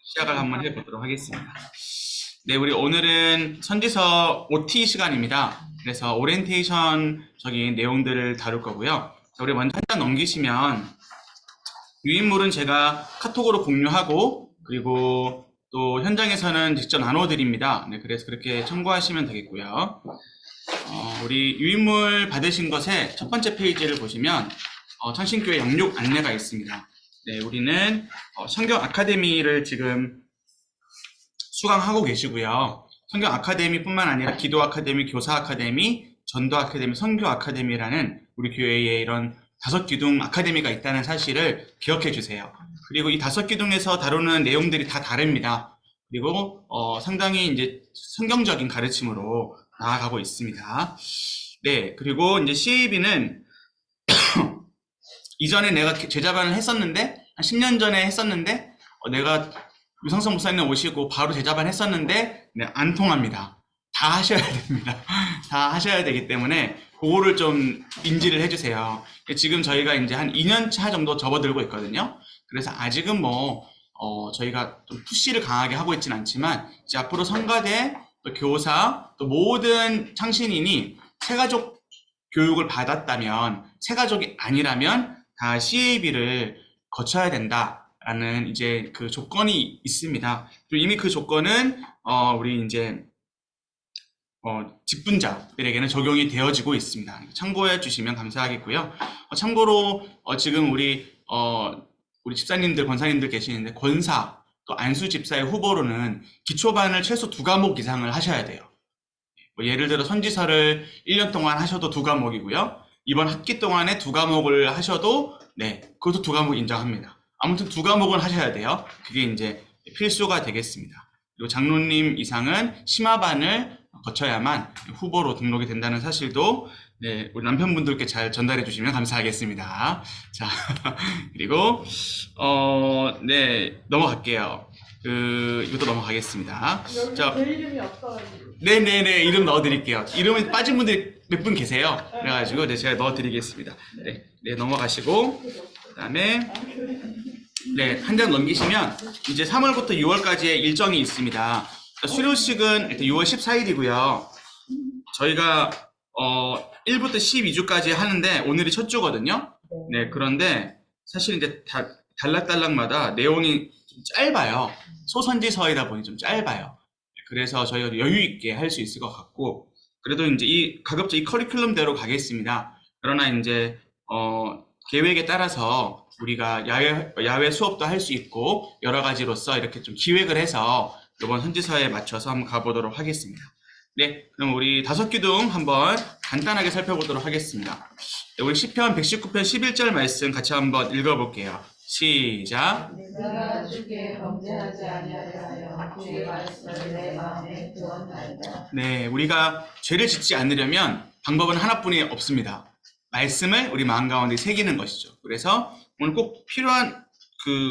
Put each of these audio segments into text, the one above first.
시작을 한번 해보도록 하겠습니다. 네, 우리 오늘은 선지서 OT 시간입니다. 그래서 오리엔테이션적인 내용들을 다룰 거고요. 자, 우리 먼저 한 장 넘기시면 유인물은 제가 카톡으로 공유하고 그리고 또 현장에서는 직접 나눠드립니다. 네, 그래서 그렇게 참고하시면 되겠고요. 우리 유인물 받으신 것의 첫 번째 페이지를 보시면 창신교회 양육 안내가 있습니다. 네, 우리는 성경 아카데미를 지금 수강하고 계시고요. 성경 아카데미뿐만 아니라 기도 아카데미, 교사 아카데미, 전도 아카데미, 선교 아카데미라는 우리 교회에 이런 5기둥 아카데미가 있다는 사실을 기억해 주세요. 그리고 이 5기둥에서 다루는 내용들이 다 다릅니다. 그리고 상당히 이제 성경적인 가르침으로 나아가고 있습니다. 네, 그리고 이제 CAB는 이전에 내가 제자반을 했었는데 한 10년 전에 했었는데 내가 유상선 목사님 오시고 바로 제자반 했었는데 네, 안 통합니다. 다 하셔야 됩니다. 다 하셔야 되기 때문에 그거를 좀 인지를 해주세요. 지금 저희가 이제 한 2년 차 정도 접어들고 있거든요. 그래서 아직은 저희가 좀 푸시를 강하게 하고 있지는 않지만 이제 앞으로 성가대, 또 교사, 또 모든 창신인이 새가족 교육을 받았다면, 새가족이 아니라면 다 CAB를 거쳐야 된다라는 이제 그 조건이 있습니다. 그리고 이미 그 조건은 우리 이제 직분자들에게는 적용이 되어지고 있습니다. 참고해 주시면 감사하겠고요. 참고로 지금 우리 집사님들, 권사님들 계시는데 권사 또 안수 집사의 후보로는 기초반을 최소 2과목 이상을 하셔야 돼요. 예를 들어 선지서를 1년 동안 하셔도 2과목이고요. 이번 학기 동안에 2과목을 하셔도 네, 그것도 2과목 인정합니다. 아무튼 2과목은 하셔야 돼요. 그게 이제 필수가 되겠습니다. 그리고 장로님 이상은 심화반을 거쳐야만 후보로 등록이 된다는 사실도 네, 우리 남편분들께 잘 전달해 주시면 감사하겠습니다. 자, 그리고 네, 넘어갈게요. 이것도 넘어가겠습니다. 여기 자, 제 이름이 없어가지고. 네네네, 이름 넣어드릴게요. 이름이 빠진 분들이 몇 분 계세요. 그래가지고 네, 제가 넣어드리겠습니다. 네, 네, 넘어가시고 그 다음에 네, 한 장 넘기시면 이제 3월부터 6월까지의 일정이 있습니다. 수료식은 일단 6월 14일이고요. 저희가 1부터 12주까지 하는데 오늘이 첫 주거든요. 네, 그런데 사실 이제 단락단락마다 내용이 좀 짧아요. 소선지서이다 보니 좀 짧아요. 그래서 저희가 여유 있게 할 수 있을 것 같고, 그래도 이제 가급적 이 커리큘럼대로 가겠습니다. 그러나 이제 계획에 따라서 우리가 야외 수업도 할 수 있고 여러 가지로서 이렇게 좀 기획을 해서 이번 선지서에 맞춰서 한번 가보도록 하겠습니다. 네, 그럼 우리 5기둥 한번 간단하게 살펴보도록 하겠습니다. 네, 우리 시편 119편 11절 말씀 같이 한번 읽어볼게요. 시작. 내가 주께 범죄하지 아니하여 주의 말씀을 내 마음에 두었나이다. 네, 우리가 죄를 짓지 않으려면 방법은 하나뿐이 없습니다. 말씀을 우리 마음 가운데 새기는 것이죠. 그래서 오늘 꼭 필요한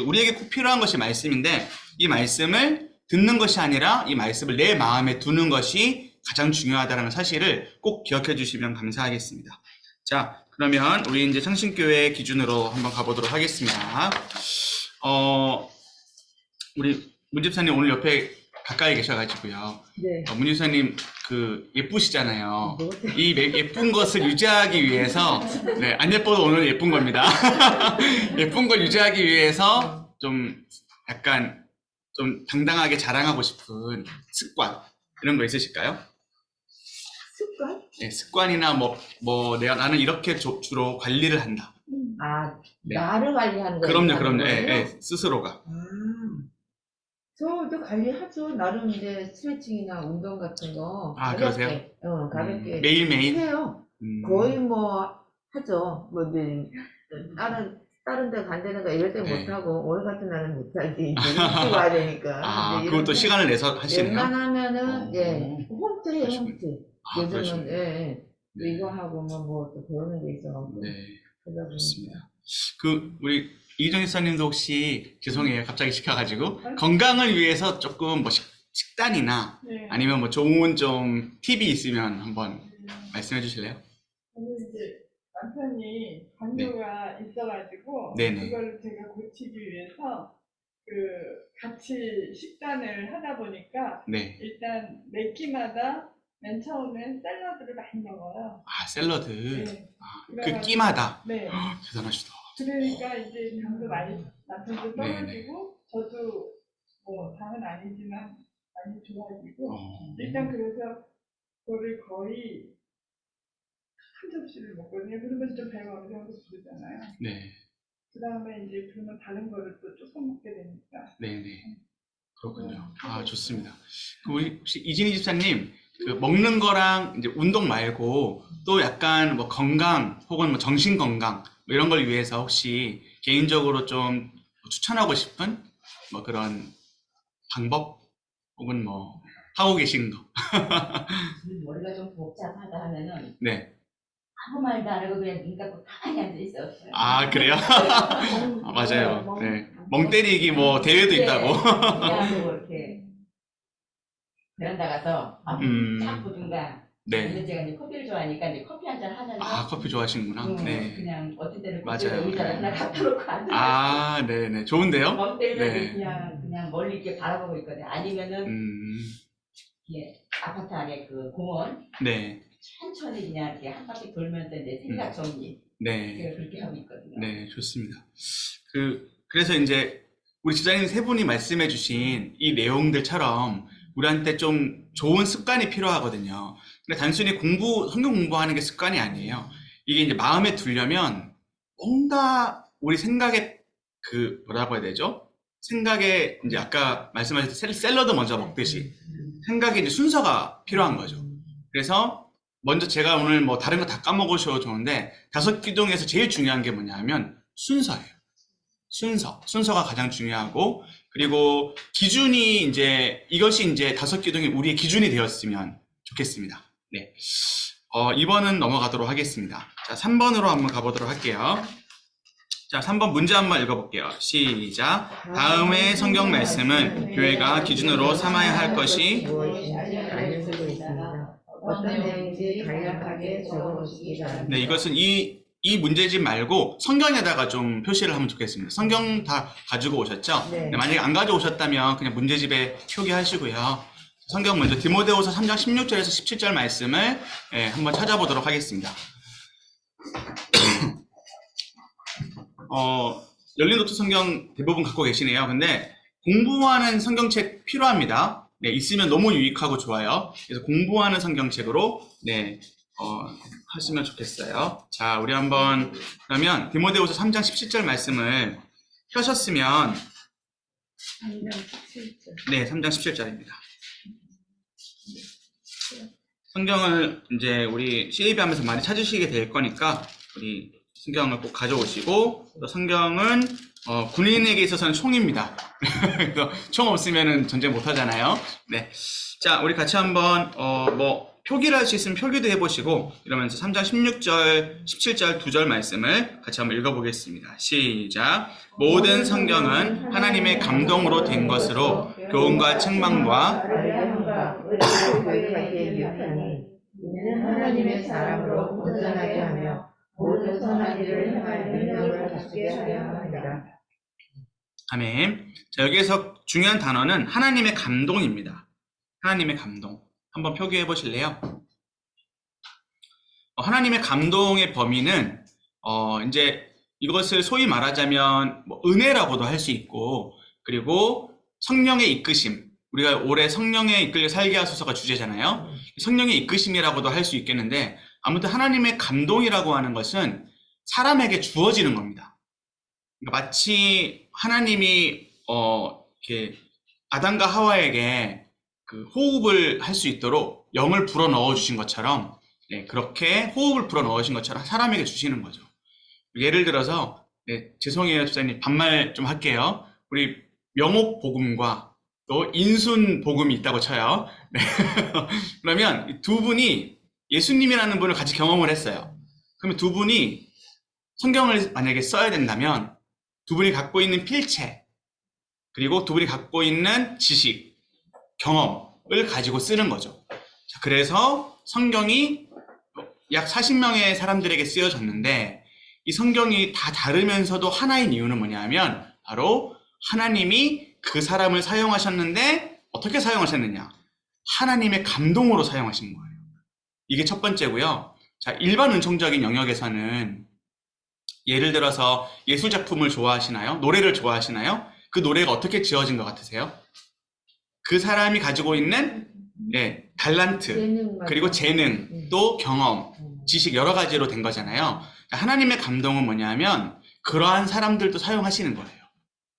우리에게 꼭 필요한 것이 말씀인데 이 말씀을 듣는 것이 아니라 이 말씀을 내 마음에 두는 것이 가장 중요하다는 사실을 꼭 기억해 주시면 감사하겠습니다. 자, 그러면 우리 이제 창신교회 기준으로 한번 가보도록 하겠습니다. 우리 문 집사님 오늘 옆에 가까이 계셔가지고요. 네. 문 집사님 예쁘시잖아요. 이 예쁜 것을 유지하기 위해서 네, 안 예뻐도 오늘 예쁜 겁니다. 예쁜 걸 유지하기 위해서 좀 약간 좀 당당하게 자랑하고 싶은 습관 이런 거 있으실까요? 습관? 네, 습관이나 나는 이렇게 주로 관리를 한다. 아, 네. 나를 관리하는 거예요? 그럼요. 예, 스스로가. 저도 관리하죠. 나름 이제 스트레칭이나 운동 같은 거. 아, 가볍게, 그러세요? 가볍게. 매일매일? 해요. 거의 하죠. 다른 데 간다는 거 이럴 때 네. 못하고, 오늘 같은 날은 못하지. 이제 일찍 와야 되니까. 아, 이제 그것도 이런 시간을 내서 하시네요? 웬만하면은, 홈트예요, 그러시군요. 홈트. 아, 요즘은, 그러시군요. 예. 네. 이거 하고, 또 배우는 게 있어. 네, 그러다 보니까. 좋습니다. 우리 이정 집사님도 혹시, 죄송해요. 갑자기 시켜가지고, 건강을 위해서 조금 식단이나 네. 아니면 좋은 좀 팁이 있으면 한번 말씀해 주실래요? 저는 이제 남편이 당뇨가 있어가지고 네네. 그걸 제가 고치기 위해서 같이 식단을 하다 보니까 네. 일단 매 끼마다 맨 처음엔 샐러드를 많이 먹어요. 아, 샐러드. 네. 아, 그 그래가지고- 끼마다. 네. 대단하시다. 그러니까 이제 당도 많이 남편도 네네. 떨어지고 저도 뭐 당은 아니지만 많이 좋아지고 어. 일단 그래서 그거를 거의 한 접시를 먹거든요. 그러면 좀 배가 어느 정도 부르잖아요. 네. 그 다음에 이제 그러면 다른 거를 또 조금 먹게 되니까. 네네. 그렇군요. 아, 좋습니다. 그 우리 혹시 이진희 집사님, 그 먹는 거랑 이제 운동 말고 또 약간 뭐 건강 혹은 뭐 정신 건강 뭐 이런 걸 위해서 혹시 개인적으로 좀 추천하고 싶은 뭐 그런 방법 혹은 뭐 하고 계신 거. 머리가 좀 복잡하다 하면은 네. 아무 말도 안 하고 그냥 눈 감고 가만히 앉아 있었어요. 아, 그래요? 아, 맞아요. 네. 멍 때리기 뭐 대회도 있다고. 그냥 뭐 이렇게 베란다 가서 자꾸 누군가 네. 근데 제가 이제 커피를 좋아하니까 이제 커피 한 잔 하면서 아, 커피 좋아하시는구나. 네. 그냥 어떤 때는 맞아요. 의자를 하나 갖다 놓고 앉아. 아, 네네. 좋은데요? 멍 때리면 네. 그냥 멀리 이렇게 바라보고 있거든요. 아니면은 음, 이게 아파트 안에 그 공원 네. 천천히 그냥 이렇게 한 바퀴 돌면서 이제 생각 정리 네. 제가 그렇게 하고 있거든요. 네, 좋습니다. 그래서 이제 우리 집사님 세 분이 말씀해 주신 이 내용들처럼 우리한테 좀 좋은 습관이 필요하거든요. 근데 단순히 성경 공부하는 게 습관이 아니에요. 이게 이제 마음에 들려면 뭔가 우리 생각에 뭐라고 해야 되죠? 생각에 이제 아까 말씀하셨던 샐러드 먼저 먹듯이 생각에 이제 순서가 필요한 거죠. 그래서 먼저 제가 오늘 뭐 다른 거 다 까먹으셔도 좋은데 5기둥에서 제일 중요한 게 뭐냐면 순서예요. 순서가 가장 중요하고 그리고 기준이 이것이 이제 5기둥이 우리의 기준이 되었으면 좋겠습니다. 네. 2번은 넘어가도록 하겠습니다. 자, 3번으로 한번 가보도록 할게요. 자, 3번 문제 한번 읽어볼게요. 시작. 다음의 성경 말씀은 교회가 기준으로 삼아야 할 것이 무엇인지 알려주고 있습니다. 어떤 내용인지 간략하게 적어보시기 바랍니다. 네, 이것은 이 문제집 말고 성경에다가 좀 표시를 하면 좋겠습니다. 성경 다 가지고 오셨죠? 네. 만약에 안 가져오셨다면 그냥 문제집에 표기하시고요. 성경 먼저 디모데후서 3장 16절에서 17절 말씀을 한번 찾아보도록 하겠습니다. 열린 노트 성경 대부분 갖고 계시네요. 근데 공부하는 성경책 필요합니다. 네, 있으면 너무 유익하고 좋아요. 그래서 공부하는 성경책으로 하시면 좋겠어요. 자, 우리 한번 그러면 디모데후서 3장 17절 말씀을 펴셨으면 3장 17절. 네, 3장 17절입니다. 성경을 이제 우리 CAB 하면서 많이 찾으시게 될 거니까 우리 성경을 꼭 가져오시고 또 성경은 군인에게 있어서는 총입니다. 그래서 총 없으면 전쟁 못 하잖아요. 네. 자, 우리 같이 한번 표기를 할 수 있으면 표기도 해보시고 이러면서 3장 16절, 17절 2절 말씀을 같이 한번 읽어보겠습니다. 시작. 모든 성경은 하나님의 감동으로 된 것으로 교훈과 책망과 알량과 의를 유익하니 이는 하나님의 사람으로 온전하게 하며 모든 선한 일을 행할 능력을 갖게 하려 합니다. 아멘. 자, 여기에서 중요한 단어는 하나님의 감동입니다. 하나님의 감동. 한번 표기해 보실래요? 하나님의 감동의 범위는 이제 이것을 소위 말하자면 뭐 은혜라고도 할 수 있고 그리고 성령의 이끄심. 우리가 올해 성령의 이끌려 살게 하소서가 주제잖아요. 성령의 이끄심이라고도 할 수 있겠는데 아무튼 하나님의 감동이라고 하는 것은 사람에게 주어지는 겁니다. 그러니까 마치 하나님이 이렇게 아담과 하와에게 그 호흡을 할 수 있도록 영을 불어 넣어 주신 것처럼 그렇게 호흡을 불어 넣으신 것처럼 사람에게 주시는 거죠. 예를 들어서 죄송해요 집사님 반말 좀 할게요. 우리 명옥 복음과 또 인순 복음이 있다고 쳐요. 네. 그러면 두 분이 예수님이라는 분을 같이 경험을 했어요. 그러면 두 분이 성경을 만약에 써야 된다면 두 분이 갖고 있는 필체 그리고 두 분이 갖고 있는 지식, 경험을 가지고 쓰는 거죠. 자, 그래서 성경이 약 40명의 사람들에게 쓰여졌는데 이 성경이 다 다르면서도 하나인 이유는 뭐냐면 바로 하나님이 그 사람을 사용하셨는데 어떻게 사용하셨느냐? 하나님의 감동으로 사용하신 거예요. 이게 첫 번째고요. 자, 일반 은총적인 영역에서는 예를 들어서 예술 작품을 좋아하시나요? 노래를 좋아하시나요? 그 노래가 어떻게 지어진 것 같으세요? 그 사람이 가지고 있는 달란트, 그리고 재능, 또 경험, 지식 여러 가지로 된 거잖아요. 하나님의 감동은 뭐냐면 그러한 사람들도 사용하시는 거예요.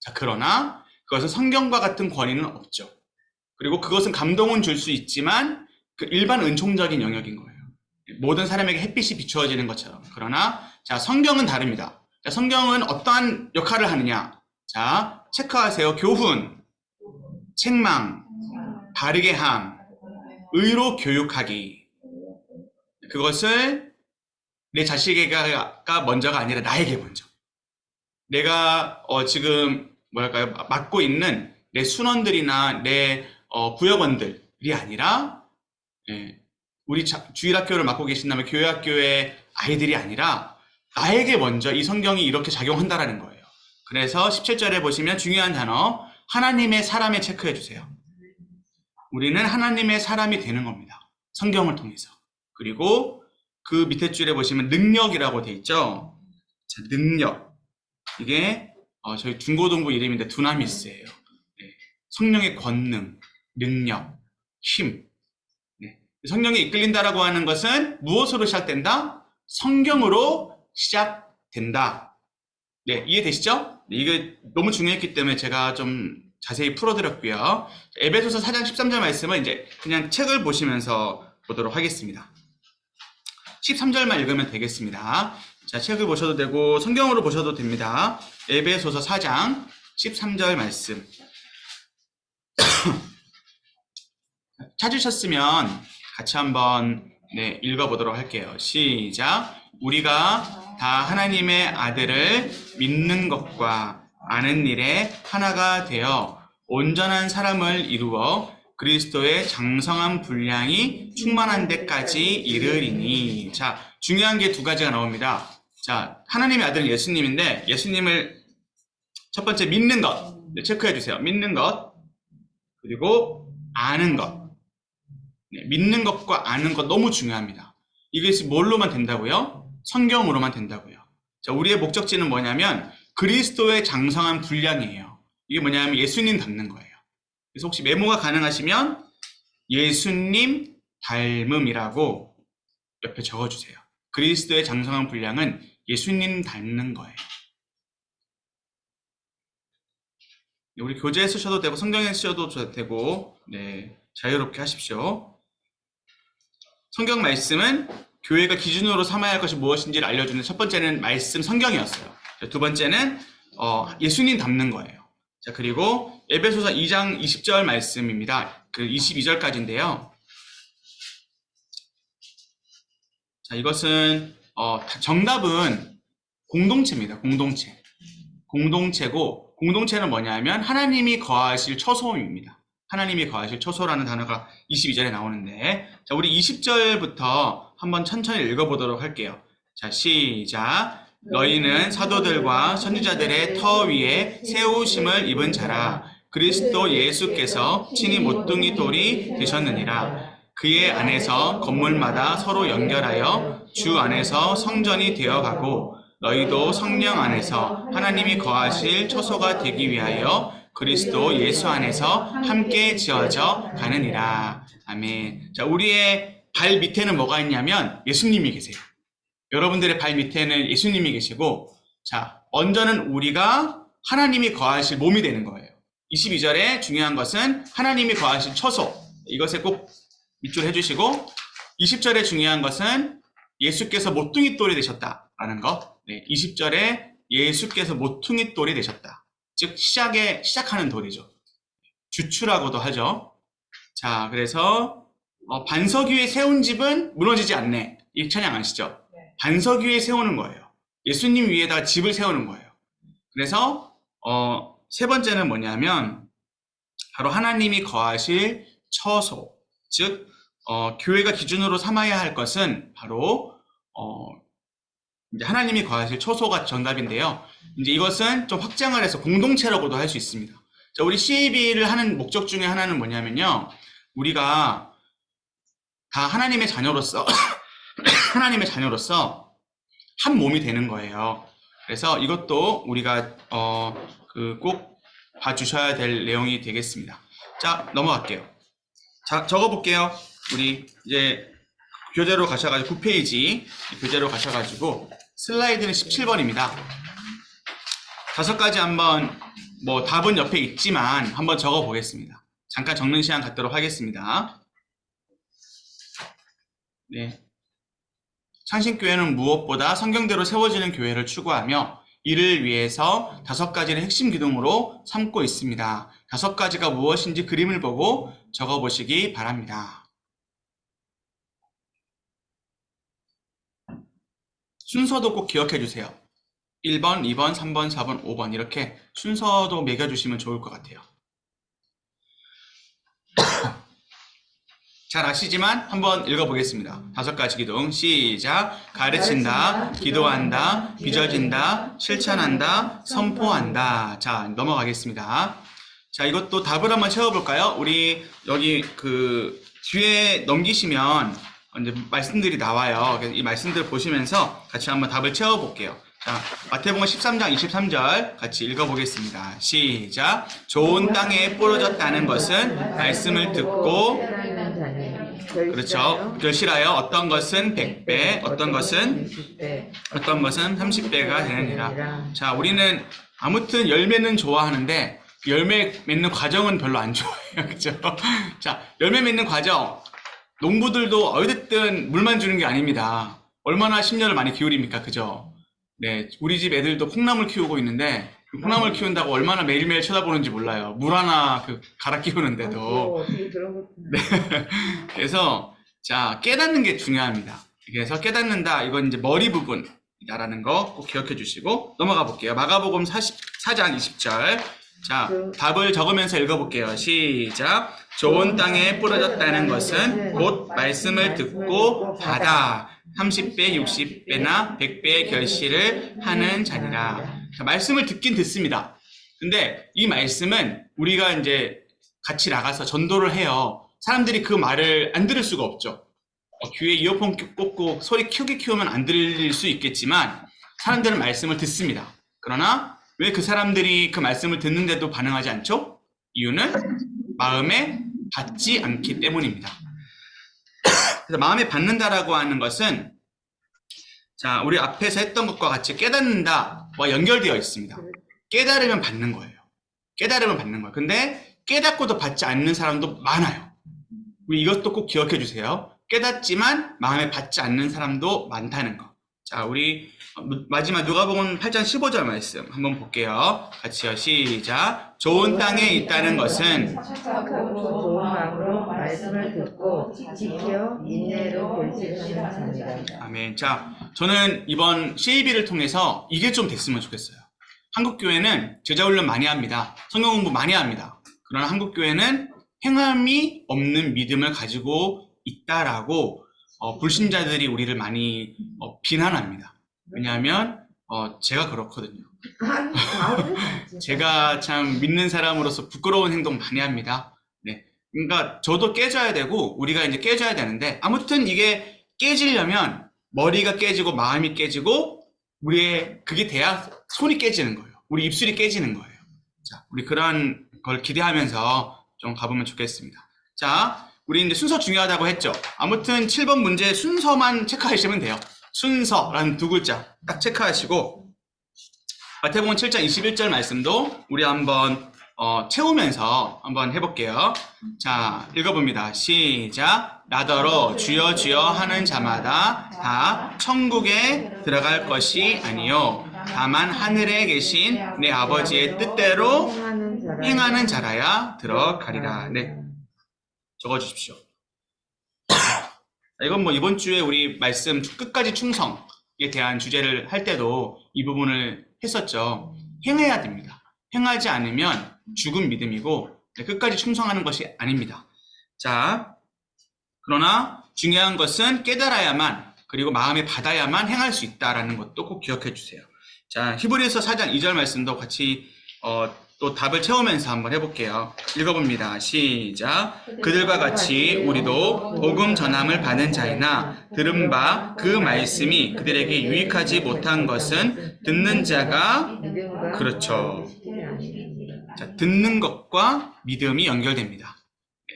자, 그러나 그것은 성경과 같은 권위는 없죠. 그리고 그것은 감동은 줄 수 있지만 그 일반 은총적인 영역인 거예요. 모든 사람에게 햇빛이 비추어지는 것처럼. 그러나 자, 성경은 다릅니다. 자, 성경은 어떠한 역할을 하느냐? 자, 체크하세요. 교훈, 책망, 바르게 함, 의로 교육하기. 그것을 내 자식에게가 먼저가 아니라 나에게 먼저. 내가 지금 뭐랄까요? 맡고 있는 내 순원들이나 내 구역원들이 아니라 우리 주일학교를 맡고 계신다면 교회학교의 아이들이 아니라 나에게 먼저 이 성경이 이렇게 작용한다라는 거예요. 그래서 17절에 보시면 중요한 단어 하나님의 사람에 체크해 주세요. 우리는 하나님의 사람이 되는 겁니다. 성경을 통해서. 그리고 그 밑에 줄에 보시면 능력이라고 돼 있죠. 자, 능력. 이게 저희 중고등부 이름인데 두나미스예요. 성령의 권능, 능력, 힘. 성령이 이끌린다라고 하는 것은 무엇으로 시작된다? 성경으로 시작된다. 네, 이해되시죠? 이게 너무 중요했기 때문에 제가 좀 자세히 풀어드렸고요. 에베소서 4장 13절 말씀은 이제 그냥 책을 보시면서 보도록 하겠습니다. 13절만 읽으면 되겠습니다. 자, 책을 보셔도 되고 성경으로 보셔도 됩니다. 에베소서 4장 13절 말씀. 찾으셨으면 같이 한번 읽어보도록 할게요. 시작. 우리가 다 하나님의 아들을 믿는 것과 아는 일에 하나가 되어 온전한 사람을 이루어 그리스도의 장성한 분량이 충만한 데까지 이르리니. 자, 중요한 게 두 가지가 나옵니다. 자, 하나님의 아들은 예수님인데 예수님을 첫 번째 믿는 것 체크해 주세요. 믿는 것 그리고 아는 것. 믿는 것과 아는 것 너무 중요합니다. 이것이 뭘로만 된다고요? 성경으로만 된다고요. 자, 우리의 목적지는 뭐냐면 그리스도의 장성한 분량이에요. 이게 뭐냐면 예수님 닮는 거예요. 그래서 혹시 메모가 가능하시면 예수님 닮음이라고 옆에 적어주세요. 그리스도의 장성한 분량은 예수님 닮는 거예요. 우리 교재에 쓰셔도 되고 성경에 쓰셔도 되고 자유롭게 하십시오. 성경 말씀은 교회가 기준으로 삼아야 할 것이 무엇인지를 알려주는 첫 번째는 말씀 성경이었어요. 두 번째는 예수님 닮는 거예요. 자, 그리고 에베소서 2장 20절 말씀입니다. 그 22절까지인데요. 자, 이것은 정답은 공동체입니다. 공동체고 공동체는 뭐냐면 하나님이 거하실 처소입니다. 하나님이 거하실 처소라는 단어가 22절에 나오는데, 자, 우리 20절부터 한번 천천히 읽어보도록 할게요. 자, 시작. 너희는 사도들과 선지자들의 터 위에 세우심을 입은 자라. 그리스도 예수께서 친히 모퉁이 돌이 되셨느니라. 그의 안에서 건물마다 서로 연결하여 주 안에서 성전이 되어가고 너희도 성령 안에서 하나님이 거하실 처소가 되기 위하여 그리스도 예수 안에서 함께 지어져 가느니라. 아멘. 자, 우리의 발 밑에는 뭐가 있냐면 예수님이 계세요. 여러분들의 발 밑에는 예수님이 계시고, 자, 언저는 우리가 하나님이 거하실 몸이 되는 거예요. 22절에 중요한 것은 하나님이 거하실 처소. 이것에 꼭 밑줄 해주시고, 20절에 중요한 것은 예수께서 모퉁이 돌이 되셨다라는 것. 20절에 예수께서 모퉁이 돌이 되셨다. 즉 시작하는 돌이죠. 주추라고도 하죠. 자, 그래서 반석 위에 세운 집은 무너지지 않네. 이 찬양 아시죠? 반석 위에 세우는 거예요. 예수님 위에다가 집을 세우는 거예요. 그래서 세 번째는 뭐냐면 바로 하나님이 거하실 처소. 즉 교회가 기준으로 삼아야 할 것은 바로 이제 하나님이 거하실 초소가 정답인데요. 이제 이것은 좀 확장을 해서 공동체라고도 할 수 있습니다. 자, 우리 CAB를 하는 목적 중에 하나는 뭐냐면요. 우리가 다 하나님의 자녀로서 하나님의 자녀로서 한 몸이 되는 거예요. 그래서 이것도 우리가 꼭 봐주셔야 될 내용이 되겠습니다. 자, 넘어갈게요. 자, 적어볼게요. 우리 이제 교재로 가셔가지고 9페이지 교재로 가셔가지고 슬라이드는 17번입니다. 5가지 한번 뭐 답은 옆에 있지만 한번 적어보겠습니다. 잠깐 적는 시간 갖도록 하겠습니다. 네. 창신교회는 무엇보다 성경대로 세워지는 교회를 추구하며 이를 위해서 5가지를 핵심 기둥으로 삼고 있습니다. 5가지가 무엇인지 그림을 보고 적어보시기 바랍니다. 순서도 꼭 기억해 주세요. 1번, 2번, 3번, 4번, 5번 이렇게 순서도 매겨주시면 좋을 것 같아요. 잘 아시지만 한번 읽어보겠습니다. 5가지 기둥 시작. 가르친다, 기도한다, 빚어진다, 실천한다, 선포한다. 자, 넘어가겠습니다. 자, 이것도 답을 한번 채워볼까요? 우리 여기 그 뒤에 넘기시면 이제 말씀들이 나와요. 그래서 이 말씀들을 보시면서 같이 한번 답을 채워볼게요. 자, 마태복음 13장 23절 같이 읽어보겠습니다. 시작. 좋은 땅에 뿌려졌다는 것은 말씀을 듣고 그렇죠. 결실하여 어떤 것은 100배, 어떤 것은 30배가 되느니라. 자, 우리는 아무튼 열매는 좋아하는데 열매 맺는 과정은 별로 안 좋아해요. 그렇죠? 자, 열매 맺는 과정. 농부들도 어쨌든 물만 주는 게 아닙니다. 얼마나 심려를 많이 기울입니까? 그죠? 네, 우리 집 애들도 콩나물 키우고 있는데 그 콩나물 키운다고 얼마나 매일매일 쳐다보는지 몰라요. 물 하나 갈아 끼우는데도. 네. 그래서 자, 깨닫는 게 중요합니다. 그래서 깨닫는다. 이건 이제 머리 부분이다라는 거 꼭 기억해 주시고 넘어가 볼게요. 마가복음 4장 20절. 자, 답을 적으면서 읽어볼게요. 시작. 좋은 땅에 뿌려졌다는 것은 곧 말씀을 듣고 받아 30배, 60배나 100배의 결실을 하는 자니라. 자, 말씀을 듣긴 듣습니다. 근데 이 말씀은 우리가 이제 같이 나가서 전도를 해요. 사람들이 그 말을 안 들을 수가 없죠. 귀에 이어폰 꽂고 소리 크게 키우면 안 들릴 수 있겠지만 사람들은 말씀을 듣습니다. 그러나 왜 그 사람들이 그 말씀을 듣는데도 반응하지 않죠? 이유는 마음에 받지 않기 때문입니다. 그래서 마음에 받는다라고 하는 것은 자, 우리 앞에서 했던 것과 같이 깨닫는다와 연결되어 있습니다. 깨달으면 받는 거예요. 깨달으면 받는 거예요. 근데 깨닫고도 받지 않는 사람도 많아요. 우리 이것도 꼭 기억해 주세요. 깨닫지만 마음에 받지 않는 사람도 많다는 거. 자, 우리 마지막 누가복음 8장 15절 말씀 한번 볼게요. 같이요. 시작. 좋은 땅에 있다는 것은 좋은 마음으로 말씀을 듣고 지켜 인내로 결실하는 자니라. 아멘. 자, 저는 이번 CAB를 통해서 이게 좀 됐으면 좋겠어요. 한국교회는 제자훈련 많이 합니다. 성경 공부 많이 합니다. 그러나 한국교회는 행함이 없는 믿음을 가지고 있다라고 불신자들이 우리를 많이 비난합니다. 왜냐하면 제가 그렇거든요. 제가 참 믿는 사람으로서 부끄러운 행동 많이 합니다. 네, 그러니까 저도 깨져야 되고 우리가 이제 깨져야 되는데 아무튼 이게 깨지려면 머리가 깨지고 마음이 깨지고 우리의 그게 돼야 손이 깨지는 거예요. 우리 입술이 깨지는 거예요. 자, 우리 그런 걸 기대하면서 좀 가보면 좋겠습니다. 자, 우리 이제 순서 중요하다고 했죠. 아무튼 7번 문제 순서만 체크하시면 돼요. 순서라는 2글자 딱 체크하시고 마태복음 7장 21절 말씀도 우리 한번 채우면서 한번 해볼게요. 자, 읽어봅니다. 시작. 나더러 주여 주여 하는 자마다 다 천국에 들어갈 것이 아니요 다만 하늘에 계신 내 아버지의 뜻대로 행하는 자라야 들어가리라. 네, 적어주십시오. 이건 뭐 이번 주에 우리 말씀 끝까지 충성에 대한 주제를 할 때도 이 부분을 했었죠. 행해야 됩니다. 행하지 않으면 죽은 믿음이고 끝까지 충성하는 것이 아닙니다. 자, 그러나 중요한 것은 깨달아야만 그리고 마음에 받아야만 행할 수 있다라는 것도 꼭 기억해 주세요. 자, 히브리서 4장 2절 말씀도 같이 또 답을 채우면서 한번 해볼게요. 읽어봅니다. 시작. 그들과 같이 우리도 복음 전함을 받은 자이나 들은 바 그 말씀이 그들에게 유익하지 못한 것은 듣는 자가 그렇죠. 자, 듣는 것과 믿음이 연결됩니다.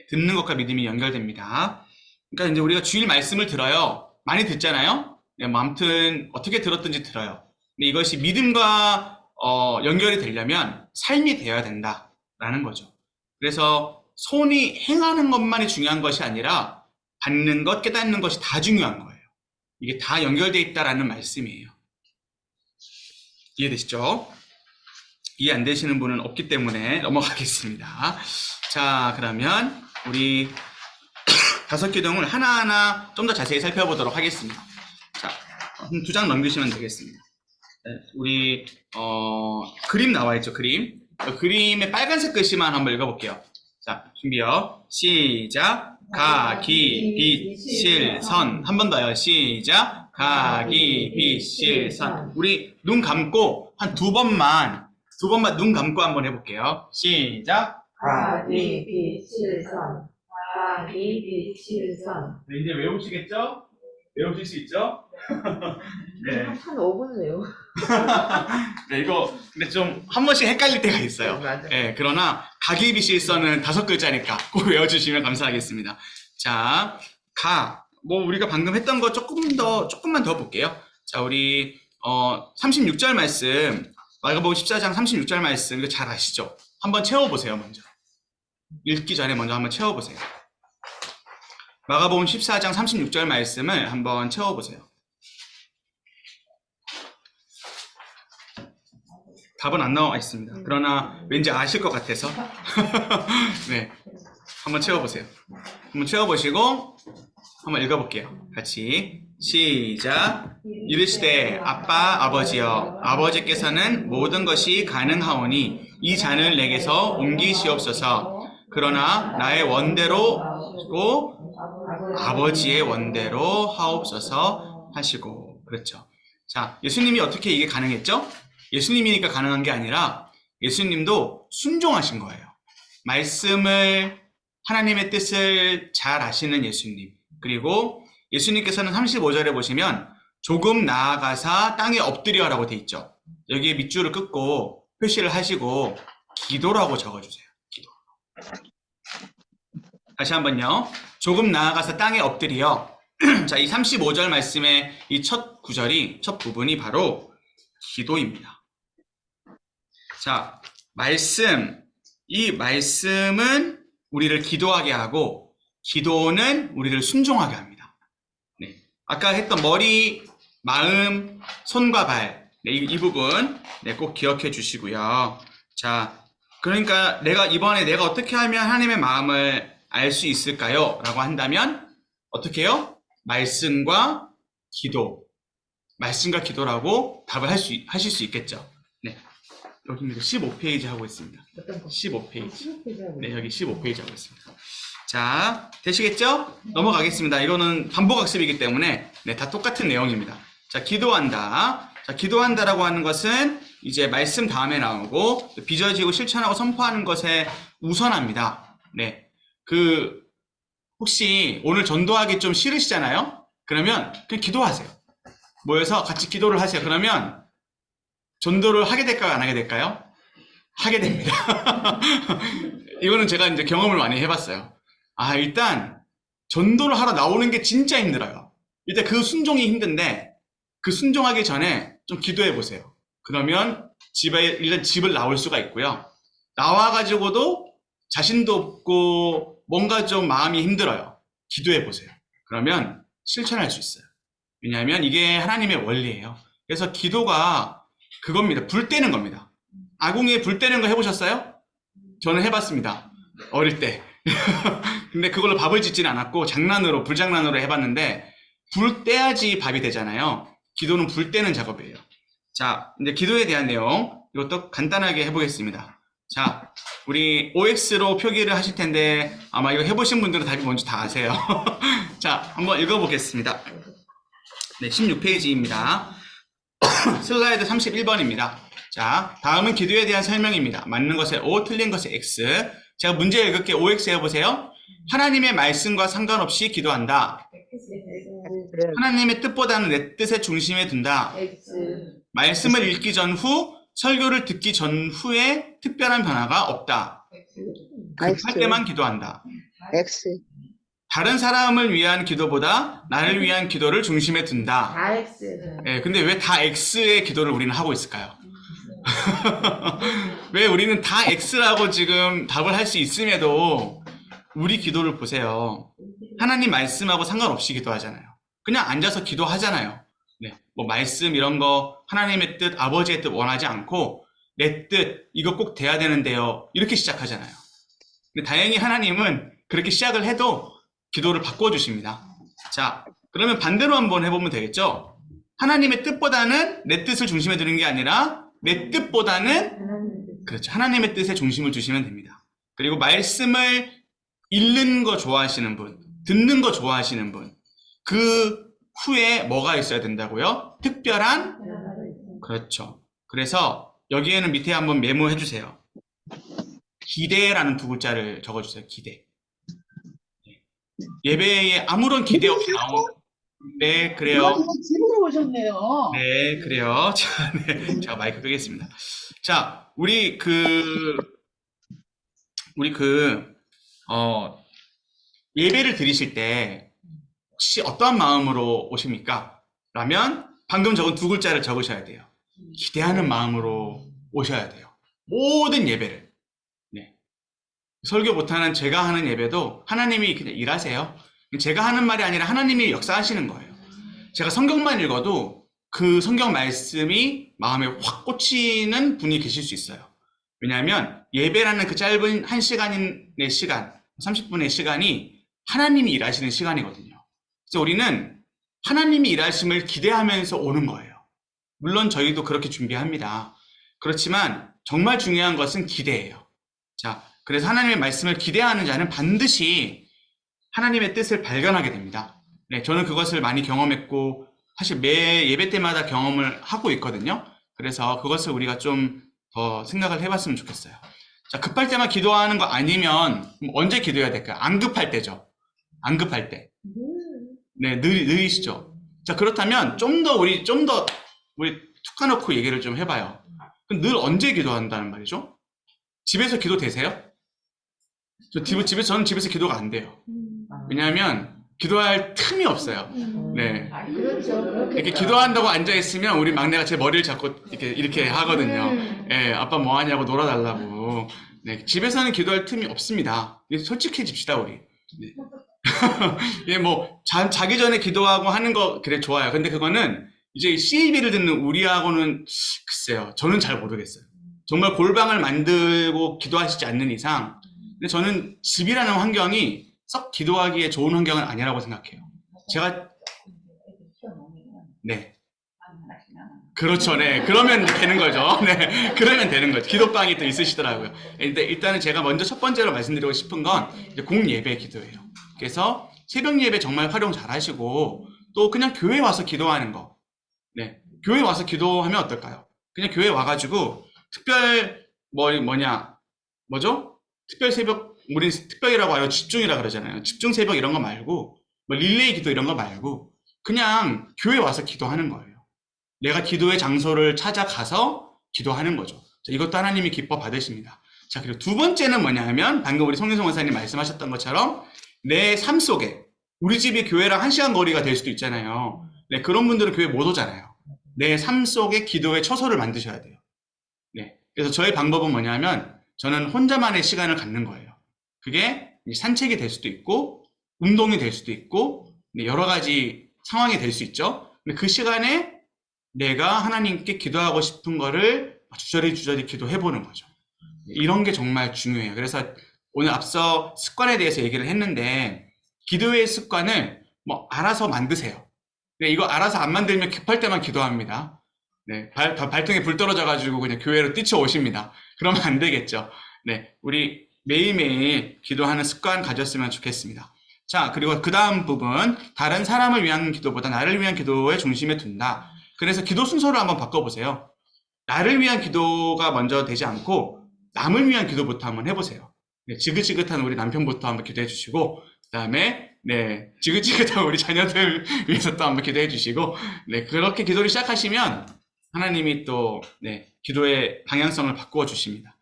듣는 것과 믿음이 연결됩니다. 그러니까 이제 우리가 주일 말씀을 들어요. 많이 듣잖아요. 네, 뭐 아무튼 어떻게 들었든지 들어요. 근데 이것이 믿음과 연결이 되려면 삶이 되어야 된다라는 거죠. 그래서 손이 행하는 것만이 중요한 것이 아니라 받는 것, 깨닫는 것이 다 중요한 거예요. 이게 다 연결되어 있다라는 말씀이에요. 이해되시죠? 이해 안 되시는 분은 없기 때문에 넘어가겠습니다. 자, 그러면 우리 5기둥을 하나하나 좀 더 자세히 살펴보도록 하겠습니다. 자, 2장 넘기시면 되겠습니다. 우리 그림 나와 있죠, 그림. 그림의 빨간색 글씨만 한번 읽어볼게요. 자, 준비요. 시작. 가, 기, 빛, 실, 선. 한 번 더요. 시작. 가, 기, 빛, 실, 선. 우리 눈 감고 한 두 번만 눈 감고 한번 해볼게요. 시작. 가기 빛실선 가기 빛실선. 네, 이제 외우시겠죠? 외우실 수 있죠? 네. 한 5분 외워. 네, 이거 근데 좀 한 번씩 헷갈릴 때가 있어요. 맞아. 네, 그러나 가기비실선은 5글자니까 꼭 외워주시면 감사하겠습니다. 자, 뭐 우리가 방금 했던 거 조금만 더 볼게요. 자, 우리 36절 말씀, 마가복음 14장 36절 말씀 이거 잘 아시죠? 한번 채워보세요. 먼저 읽기 전에 먼저 한번 채워보세요. 마가복음 14장 36절 말씀을 한번 채워보세요. 답은 안 나와 있습니다. 그러나 왠지 아실 것 같아서 네, 한번 채워보세요. 한번 채워보시고 한번 읽어볼게요. 같이 시작. 이르시되 아빠 아버지여 아버지께서는 모든 것이 가능하오니 이 잔을 내게서 옮기시옵소서. 그러나 나의 원대로 아버지의 원대로 하옵소서 하시고. 그렇죠. 자, 예수님이 어떻게 이게 가능했죠? 예수님이니까 가능한 게 아니라 예수님도 순종하신 거예요. 말씀을, 하나님의 뜻을 잘 아시는 예수님. 그리고 예수님께서는 35절에 보시면 조금 나아가사 땅에 엎드려라고 돼 있죠. 여기에 밑줄을 긋고 표시를 하시고 기도라고 적어주세요. 기도. 다시 한번요. 조금 나아가서 땅에 엎드려. 자, 이 35절 말씀의 이 첫 구절이, 첫 부분이 바로 기도입니다. 자, 이 말씀은 우리를 기도하게 하고, 기도는 우리를 순종하게 합니다. 네. 아까 했던 머리, 마음, 손과 발. 네, 이 부분, 네, 꼭 기억해 주시고요. 자, 그러니까 이번에 내가 어떻게 하면 하나님의 마음을 알 수 있을까요? 라고 한다면, 어떻게 해요? 말씀과 기도라고 답을 하실 수 있겠죠. 네. 여기입니다. 15페이지 하고 있습니다. 15페이지. 네, 여기 15페이지 하고 있습니다. 자, 되시겠죠? 넘어가겠습니다. 이거는 반복학습이기 때문에, 네, 다 똑같은 내용입니다. 자, 기도한다. 자, 기도한다라고 하는 것은 이제 말씀 다음에 나오고, 빚어지고 실천하고 선포하는 것에 우선합니다. 네. 혹시 오늘 전도하기 좀 싫으시잖아요? 그러면 그냥 기도하세요. 모여서 같이 기도를 하세요. 그러면 전도를 하게 될까요? 안 하게 될까요? 하게 됩니다. 이거는 제가 이제 경험을 많이 해봤어요. 일단 전도를 하러 나오는 게 진짜 힘들어요. 일단 그 순종이 힘든데 그 순종하기 전에 좀 기도해 보세요. 그러면 일단 집을 나올 수가 있고요. 나와가지고도 자신도 없고 뭔가 좀 마음이 힘들어요. 기도해 보세요. 그러면 실천할 수 있어요. 왜냐하면 이게 하나님의 원리예요. 그래서 기도가 그겁니다. 불 떼는 겁니다. 아궁이에 불 떼는 거 해보셨어요? 저는 해봤습니다. 어릴 때. 근데 그걸로 밥을 짓지는 않았고 불장난으로 해봤는데 불 떼야지 밥이 되잖아요. 기도는 불 떼는 작업이에요. 자, 이제 기도에 대한 내용 이것도 간단하게 해보겠습니다. 자, 우리 OX로 표기를 하실 텐데 아마 이거 해보신 분들은 답이 뭔지 다 아세요. 자, 한번 읽어보겠습니다. 네, 16페이지입니다. 슬라이드 31번입니다. 자, 다음은 기도에 대한 설명입니다. 맞는 것에 O, 틀린 것에 X. 제가 문제 읽을게. OX 해보세요. 하나님의 말씀과 상관없이 기도한다. 하나님의 뜻보다는 내 뜻의 중심에 둔다. X. 말씀을 읽기 전후, 설교를 듣기 전후에 특별한 변화가 없다. 급할 때만 기도한다. X. 다른 사람을 위한 기도보다 나를 위한 기도를 중심에 둔다. 다 X. 예, 근데 왜 다 X의 기도를 우리는 하고 있을까요? 왜 우리는 다 X라고 지금 답을 할 수 있음에도 우리 기도를 보세요. 하나님 말씀하고 상관없이 기도하잖아요. 그냥 앉아서 기도하잖아요. 네, 뭐 말씀 이런 거 하나님의 뜻, 아버지의 뜻 원하지 않고 내 뜻 이거 꼭 돼야 되는데요. 이렇게 시작하잖아요. 근데 다행히 하나님은 그렇게 시작을 해도 기도를 바꿔주십니다. 자, 그러면 반대로 한번 해보면 되겠죠? 하나님의 뜻보다는 내 뜻을 중심에 두는 게 아니라 내 뜻보다는 그렇죠. 하나님의 뜻에 중심을 두시면 됩니다. 그리고 말씀을 읽는 거 좋아하시는 분, 듣는 거 좋아하시는 분, 그 후에 뭐가 있어야 된다고요? 특별한? 그렇죠. 그래서 여기에는 밑에 한번 메모해 주세요. 기대라는 두 글자를 적어주세요. 기대. 예배에 아무런 기대 없이 나온. 네, 그래요. 집으로 오셨네요. 네, 그래요. 자, 네, 제가 마이크 끄겠습니다. 자, 우리 예배를 드리실 때 혹시 어떠한 마음으로 오십니까? 라면 방금 적은 두 글자를 적으셔야 돼요. 기대하는 마음으로 오셔야 돼요. 모든 예배를. 네. 설교 못하는 제가 하는 예배도 하나님이 그냥 일하세요. 제가 하는 말이 아니라 하나님이 역사하시는 거예요. 제가 성경만 읽어도 그 성경 말씀이 마음에 확 꽂히는 분이 계실 수 있어요. 왜냐하면 예배라는 그 짧은 1시간의 시간, 30분의 시간이 하나님이 일하시는 시간이거든요. 그래서 우리는 하나님이 일하심을 기대하면서 오는 거예요. 물론 저희도 그렇게 준비합니다. 그렇지만 정말 중요한 것은 기대예요. 자, 그래서 하나님의 말씀을 기대하는 자는 반드시 하나님의 뜻을 발견하게 됩니다. 네, 저는 그것을 많이 경험했고 사실 매 예배 때마다 경험을 하고 있거든요. 그래서 그것을 우리가 좀 더 생각을 해봤으면 좋겠어요. 자, 급할 때만 기도하는 거 아니면 언제 기도해야 될까요? 안 급할 때죠. 안 급할 때. 네, 느리시죠. 자, 그렇다면 좀 더 우리 툭 까놓고 얘기를 좀 해봐요. 그럼 늘 언제 기도한다는 말이죠? 집에서 기도 되세요? 저는 집에서 기도가 안 돼요. 왜냐하면 기도할 틈이 없어요. 네. 그렇죠. 이렇게 기도한다고 앉아있으면 우리 막내가 제 머리를 잡고 이렇게 하거든요. 예, 아빠 뭐 하냐고 놀아달라고. 네, 집에서는 기도할 틈이 없습니다. 솔직해집시다, 우리. 네. 예, 뭐, 자기 전에 기도하고 하는 거, 그래, 좋아요. 근데 그거는 이제 CAB를 듣는 우리하고는 글쎄요. 저는 잘 모르겠어요. 정말 골방을 만들고 기도하시지 않는 이상, 근데 저는 집이라는 환경이 썩 기도하기에 좋은 환경은 아니라고 생각해요. 제가, 네. 그렇죠, 네. 그러면 되는 거죠. 네. 그러면 되는 거죠. 기도방이 또 있으시더라고요. 근데 일단은 제가 먼저 첫 번째로 말씀드리고 싶은 건 이제 공예배 기도예요. 그래서 새벽 예배 정말 활용 잘 하시고 또 그냥 교회 와서 기도하는 거. 네. 교회 와서 기도하면 어떨까요? 그냥 교회 와가지고 특별, 특별 새벽, 우리 특별이라고 하고 집중이라 그러잖아요. 집중 새벽 이런 거 말고, 뭐 릴레이 기도 이런 거 말고, 그냥 교회 와서 기도하는 거예요. 내가 기도의 장소를 찾아가서 기도하는 거죠. 자, 이것도 하나님이 기뻐 받으십니다. 자, 그리고 두 번째는 뭐냐 하면, 방금 우리 송윤성 원사님 말씀하셨던 것처럼, 내 삶 속에, 우리 집이 교회랑 1시간 거리가 될 수도 있잖아요. 네, 그런 분들은 교회 못 오잖아요. 내 삶 속에 기도의 처소를 만드셔야 돼요. 네. 그래서 저의 방법은 뭐냐 하면, 저는 혼자만의 시간을 갖는 거예요. 그게 산책이 될 수도 있고, 운동이 될 수도 있고, 여러 가지 상황이 될 수 있죠. 근데 그 시간에 내가 하나님께 기도하고 싶은 거를 주저리 기도해보는 거죠. 이런 게 정말 중요해요. 그래서 오늘 앞서 습관에 대해서 얘기를 했는데, 기도의 습관을 알아서 만드세요. 이거 알아서 안 만들면 급할 때만 기도합니다. 네, 발등에 불 떨어져가지고 그냥 교회로 뛰쳐오십니다. 그러면 안 되겠죠. 네, 우리 매일매일 기도하는 습관 가졌으면 좋겠습니다. 자, 그리고 그 다음 부분, 다른 사람을 위한 기도보다 나를 위한 기도에 중심에 둔다. 그래서 기도 순서를 한번 바꿔보세요. 나를 위한 기도가 먼저 되지 않고 남을 위한 기도부터 한번 해보세요. 네, 지긋지긋한 우리 남편부터 한번 기도해 주시고, 그 다음에 네, 지긋지긋한 우리 자녀들 위해서 또 한번 기도해 주시고, 네, 그렇게 기도를 시작하시면 하나님이 또 네, 기도의 방향성을 바꾸어 주십니다.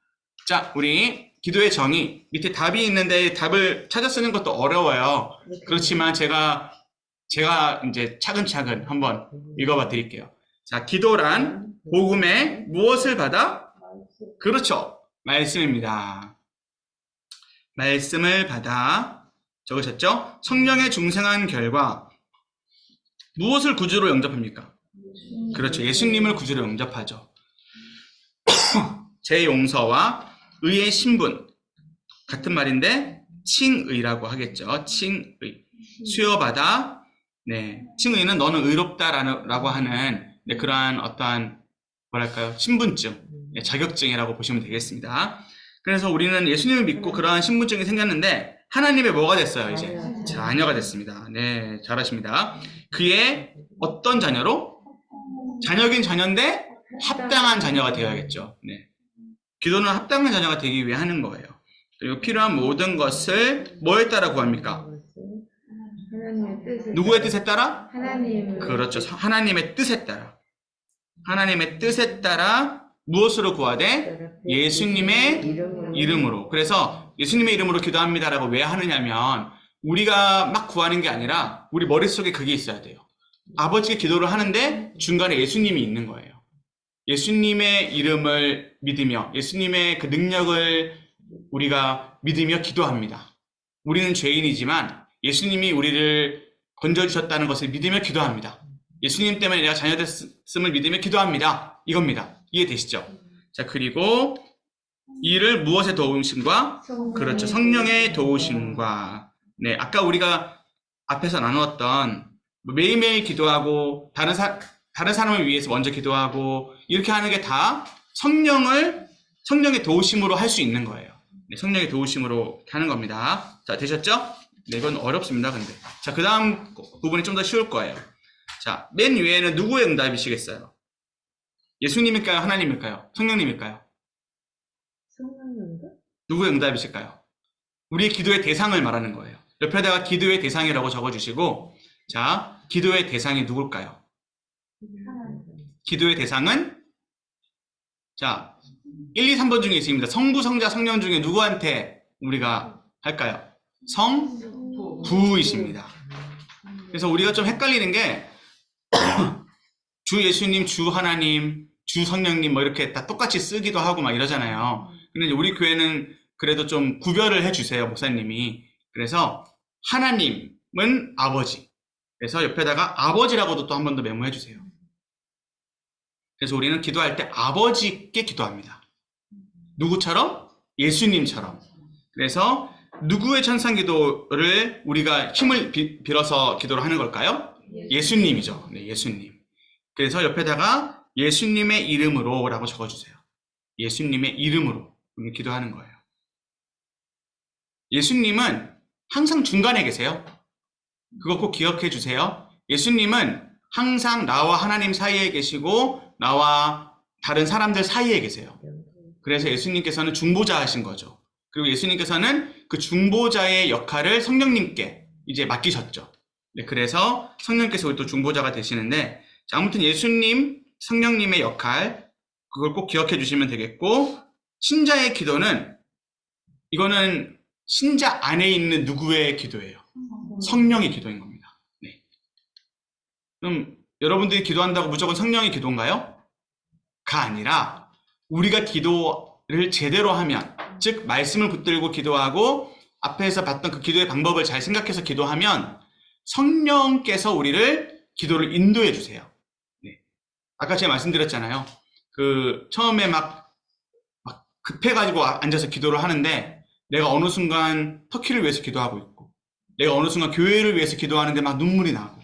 자, 우리 기도의 정의, 밑에 답이 있는데 답을 찾아 쓰는 것도 어려워요. 그렇지만 제가 이제 차근차근 한번 읽어봐 드릴게요. 자, 기도란 복음에 무엇을 받아? 그렇죠. 말씀입니다. 말씀을 받아 적으셨죠? 성령의 중생한 결과 무엇을 구주로 영접합니까? 그렇죠. 예수님을 구주로 영접하죠. 제 용서와 의의 신분 같은 말인데 칭의라고 하겠죠. 칭의. 수여받아 네, 칭의는 너는 의롭다라고 하는 네, 그러한 어떠한 뭐랄까요? 신분증, 네, 자격증이라고 보시면 되겠습니다. 그래서 우리는 예수님을 믿고 그러한 신분증이 생겼는데 하나님의 뭐가 됐어요, 이제? 자녀가 됐습니다. 네, 잘하십니다. 그의 어떤 자녀로? 자녀긴 자녀인데 합당한 자녀가 되어야겠죠. 네. 기도는 합당한 자녀가 되기 위해 하는 거예요. 그리고 필요한 모든 것을 뭐에 따라 구합니까? 하나님의 뜻에 누구의 뜻에 따라? 하나님 그렇죠. 하나님의 뜻에 따라. 하나님의 뜻에 따라 무엇으로 구하되? 예수님의 이름으로. 그래서 예수님의 이름으로 기도합니다라고 왜 하느냐면 우리가 막 구하는 게 아니라 우리 머릿속에 그게 있어야 돼요. 아버지께 기도를 하는데 중간에 예수님이 있는 거예요. 예수님의 이름을 믿으며 예수님의 그 능력을 우리가 믿으며 기도합니다. 우리는 죄인이지만 예수님이 우리를 건져주셨다는 것을 믿으며 기도합니다. 예수님 때문에 내가 자녀 됐음을 믿으며 기도합니다. 이겁니다. 이해되시죠? 자, 그리고 이를 무엇의 도우심과? 그렇죠. 성령의 도우심과. 네, 아까 우리가 앞에서 나누었던 매일매일 기도하고 다른 사람을 위해서 먼저 기도하고 이렇게 하는 게 다 성령의 도우심으로 할 수 있는 거예요. 네, 성령의 도우심으로 하는 겁니다. 자, 되셨죠? 네, 이건 어렵습니다, 근데. 자, 그 다음 부분이 좀 더 쉬울 거예요. 자, 맨 위에는 누구의 응답이시겠어요? 예수님일까요? 하나님일까요? 성령님일까요? 성령인가? 누구의 응답이실까요? 우리의 기도의 대상을 말하는 거예요. 옆에다가 기도의 대상이라고 적어주시고, 자, 기도의 대상이 누굴까요? 기도의 대상은 자 1, 2, 3번 중에 있습니다. 성부, 성자, 성령 중에 누구한테 우리가 할까요? 성부이십니다. 그래서 우리가 좀 헷갈리는 게 주 예수님, 주 하나님, 주 성령님 뭐 이렇게 다 똑같이 쓰기도 하고 막 이러잖아요. 근데 우리 교회는 그래도 좀 구별을 해주세요, 목사님이. 그래서 하나님은 아버지. 그래서 옆에다가 아버지라고도 또 한 번 더 메모해 주세요. 그래서 우리는 기도할 때 아버지께 기도합니다. 누구처럼? 예수님처럼. 그래서 누구의 천상 기도를 우리가 힘을 빌어서 기도를 하는 걸까요? 예수님이죠. 네, 예수님. 그래서 옆에다가 예수님의 이름으로 라고 적어주세요. 예수님의 이름으로 우리 기도하는 거예요. 예수님은 항상 중간에 계세요. 그거 꼭 기억해 주세요. 예수님은 항상 나와 하나님 사이에 계시고 나와 다른 사람들 사이에 계세요. 그래서 예수님께서는 중보자 하신 거죠. 그리고 예수님께서는 그 중보자의 역할을 성령님께 이제 맡기셨죠. 네, 그래서 성령께서 우리 또 중보자가 되시는데, 자, 아무튼 예수님, 성령님의 역할, 그걸 꼭 기억해 주시면 되겠고, 신자의 기도는, 이거는 신자 안에 있는 누구의 기도예요? 성령의 기도인 겁니다. 네. 그럼 여러분들이 기도한다고 무조건 성령의 기도인가요? 가 아니라 우리가 기도를 제대로 하면, 즉 말씀을 붙들고 기도하고 앞에서 봤던 그 기도의 방법을 잘 생각해서 기도하면 성령께서 우리를 기도를 인도해 주세요. 네. 아까 제가 말씀드렸잖아요. 그 처음에 막 급해가지고 앉아서 기도를 하는데 내가 어느 순간 터키를 위해서 기도하고 있고 내가 어느 순간 교회를 위해서 기도하는데 막 눈물이 나고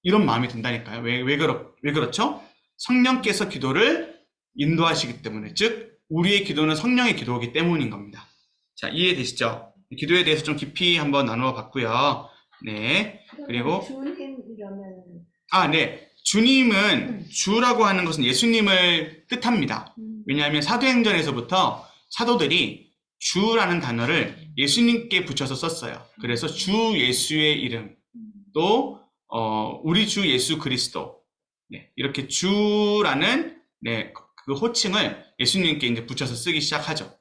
이런 마음이 든다니까요. 왜 그렇죠? 성령께서 기도를 인도하시기 때문에, 즉 우리의 기도는 성령의 기도이기 때문인 겁니다. 자, 이해되시죠? 기도에 대해서 좀 깊이 한번 나누어 봤고요. 네. 그리고 주님이라면 네. 주님은 주라고 하는 것은 예수님을 뜻합니다. 왜냐하면 사도행전에서부터 사도들이 주라는 단어를 예수님께 붙여서 썼어요. 그래서 주 예수의 이름, 또 우리 주 예수 그리스도, 네, 이렇게 주라는 네, 그 호칭을 예수님께 이제 붙여서 쓰기 시작하죠.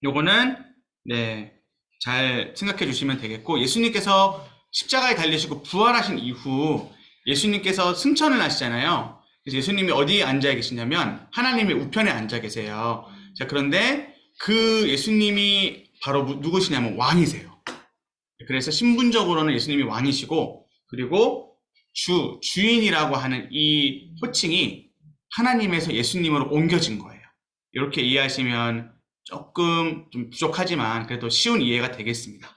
요거는 네, 잘 생각해 주시면 되겠고, 예수님께서 십자가에 달리시고 부활하신 이후 예수님께서 승천을 하시잖아요. 그래서 예수님이 어디에 앉아 계시냐면 하나님의 우편에 앉아 계세요. 자, 그런데 그 예수님이 바로 누구시냐면 왕이세요. 그래서 신분적으로는 예수님이 왕이시고, 그리고 주인이라고 하는 이 호칭이 하나님에서 예수님으로 옮겨진 거예요. 이렇게 이해하시면 조금 좀 부족하지만 그래도 쉬운 이해가 되겠습니다.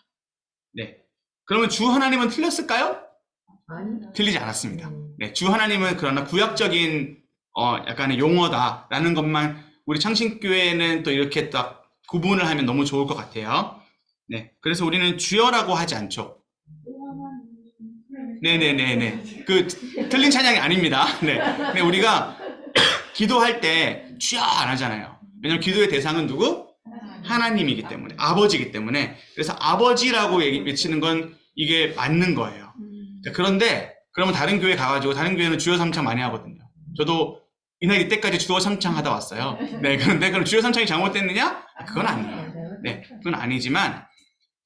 네. 그러면 주 하나님은 틀렸을까요? 아니 틀리지 않았습니다. 네, 주 하나님은 그러나 구약적인 약간의 용어다라는 것만 우리 창신교회는 또 이렇게 딱 구분을 하면 너무 좋을 것 같아요. 네, 그래서 우리는 주여라고 하지 않죠. 네네네네. 그 틀린 찬양이 아닙니다. 네, 근데 우리가 기도할 때 주여 안 하잖아요. 왜냐면 기도의 대상은 누구? 하나님이기 때문에, 아버지이기 때문에. 그래서 아버지라고 외치는 건 이게 맞는 거예요. 그런데 그러면 다른 교회 가가지고 다른 교회는 주여 삼창 많이 하거든요. 저도 이날 이때까지 주여 삼창 하다 왔어요. 네, 그런데 그럼 주여 삼창이 잘못됐느냐? 그건 아니에요. 네, 그건 아니지만